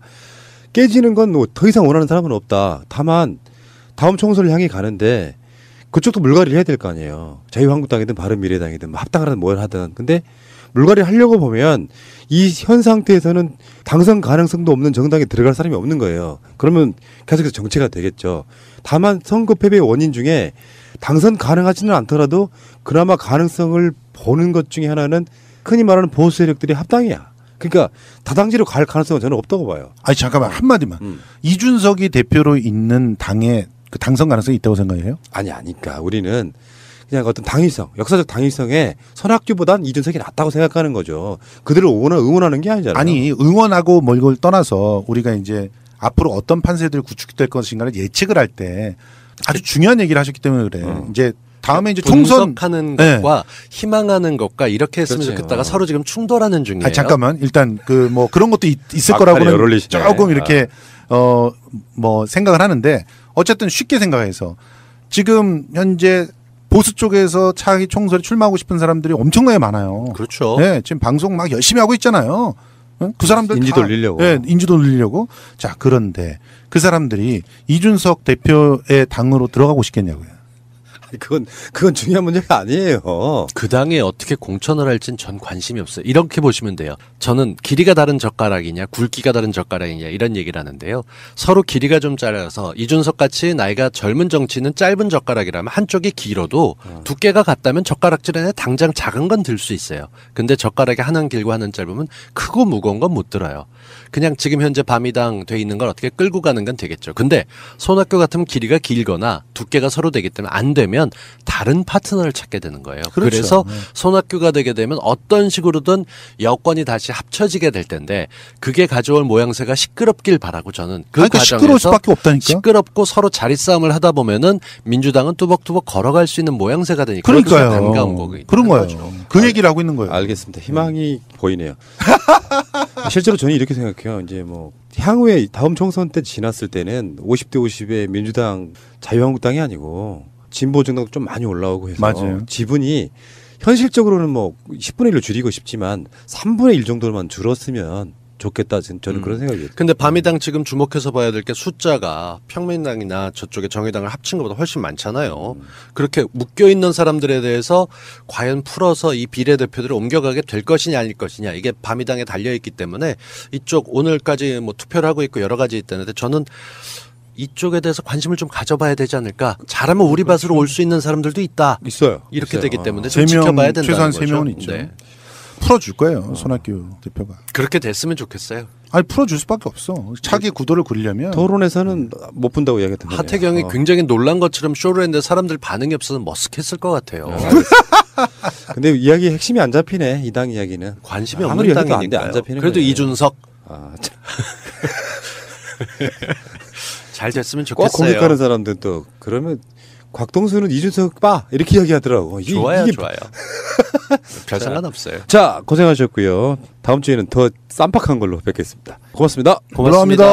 깨지는 건 뭐 더 이상 원하는 사람은 없다. 다만 다음 총선을 향해 가는데 그쪽도 물갈이를 해야 될 거 아니에요. 자유한국당이든 바른미래당이든 뭐 합당을 하든 뭘 하든. 근데 물갈이 하려고 보면 이 현 상태에서는 당선 가능성도 없는 정당에 들어갈 사람이 없는 거예요. 그러면 계속해서 정체가 되겠죠. 다만 선거 패배의 원인 중에 당선 가능하지는 않더라도 그나마 가능성을 보는 것 중에 하나는 흔히 말하는 보수 세력들이 합당이야. 그러니까 다당제로 갈 가능성은 저는 없다고 봐요. 아니 잠깐만 한마디만. 이준석이 대표로 있는 당에 그 당선 가능성이 있다고 생각해요? 아니까 우리는 그냥 어떤 당위성, 역사적 당위성에 손학규보단 이준석이 낫다고 생각하는 거죠. 그들을 응원하는 게 아니잖아요. 아니 응원하고 뭘 걸 떠나서 우리가 이제 앞으로 어떤 판세들이 구축될 것인가를 예측을 할 때 아주 중요한 얘기를 하셨기 때문에 그래. 이제 다음에 이제 총선 분석하는 네. 것과 희망하는 것과 이렇게 했으면 그렇지. 좋겠다가 서로 지금 충돌하는 중이에요. 아니, 잠깐만 일단 그 뭐 그런 것도 있을 악탈이 거라고는 열올리시네. 조금 이렇게 뭐 생각을 하는데 어쨌든 쉽게 생각해서 지금 현재 보수 쪽에서 차기 총선에 출마하고 싶은 사람들이 엄청나게 많아요. 그렇죠. 네, 지금 방송 막 열심히 하고 있잖아요. 응? 그 사람들 인지 다, 돌리려고. 네, 인지 돌리려고. 자, 그런데 그 사람들이 이준석 대표의 당으로 들어가고 싶겠냐고요. 그건 중요한 문제가 아니에요. 그 당에 어떻게 공천을 할진 전 관심이 없어요. 이렇게 보시면 돼요. 저는 길이가 다른 젓가락이냐 굵기가 다른 젓가락이냐 이런 얘기를 하는데요. 서로 길이가 좀 짧아서 이준석 같이 나이가 젊은 정치는 짧은 젓가락이라면 한쪽이 길어도 두께가 같다면 젓가락질 안에 당장 작은 건 들 수 있어요. 근데 젓가락이 하나는 길고 하나는 짧으면 크고 무거운 건 못 들어요. 그냥 지금 현재 바미당 돼 있는 걸 어떻게 끌고 가는 건 되겠죠. 근데 손학규 같으면 길이가 길거나 두께가 서로 되기 때문에 안 되면 다른 파트너를 찾게 되는 거예요. 그렇죠. 그래서 손학규가 되게 되면 어떤 식으로든 여권이 다시 합쳐지게 될 텐데 그게 가져올 모양새가 시끄럽길 바라고 저는 그 그러니까 시끄러울 과정에서 수밖에 없다니까. 시끄럽고 서로 자리 싸움을 하다 보면은 민주당은 뚜벅뚜벅 걸어갈 수 있는 모양새가 되니까 그러니까요. 반가운 거거든요. 그런 거예요. 그 얘기를 하고 있는 거예요. 알겠습니다. 희망이 보이네요. 실제로 저는 이렇게 생각해요. 이제 뭐 향후에 다음 총선 때 지났을 때는 50대 50의 민주당 자유한국당이 아니고 진보 정당도 좀 많이 올라오고 해서 맞아요. 지분이 현실적으로는 뭐 10분의 1로 줄이고 싶지만 3분의 1 정도만 줄었으면 좋겠다. 저는 그런 생각이에요. 근데 바미당 지금 주목해서 봐야 될 게 숫자가 평민당이나 저쪽에 정의당을 합친 것보다 훨씬 많잖아요. 그렇게 묶여 있는 사람들에 대해서 과연 풀어서 이 비례대표들을 옮겨가게 될 것이냐 아닐 것이냐 이게 바미당에 달려 있기 때문에 이쪽 오늘까지 뭐 투표를 하고 있고 여러 가지 있다는데 저는 이쪽에 대해서 관심을 좀 가져봐야 되지 않을까. 잘하면 우리 밭으로 올 수 있는 사람들도 있다. 있어요. 이렇게 있어요. 되기 때문에 좀 세 명, 지켜봐야 된다는 최소한 거죠. 3명은 있죠. 네. 풀어줄 거예요. 손학규 대표가. 그렇게 됐으면 좋겠어요. 아니 풀어줄 수밖에 없어. 차기 구도를 그리려면. 토론에서는 못 분다고 이야기했던데. 하태경이 굉장히 놀란 것처럼 쇼를 했는데 사람들 반응이 없어서 머쓱했을 것 같아요. 근데 이야기 핵심이 안 잡히네. 이 당 이야기는. 관심이 아무리 없는 해도 안 돼, 당이니까요. 안 잡히는 그래도 거예요. 이준석 아, 참. 잘 됐으면 꼭 좋겠어요. 공격하는 사람들도 그러면 곽동수는 이준석 봐 이렇게 이야기하더라고. 좋아요, 이게 좋아요. 별 상관 없어요. 자, 고생하셨고요. 다음 주에는 더 쌈박한 걸로 뵙겠습니다. 고맙습니다. 고맙습니다.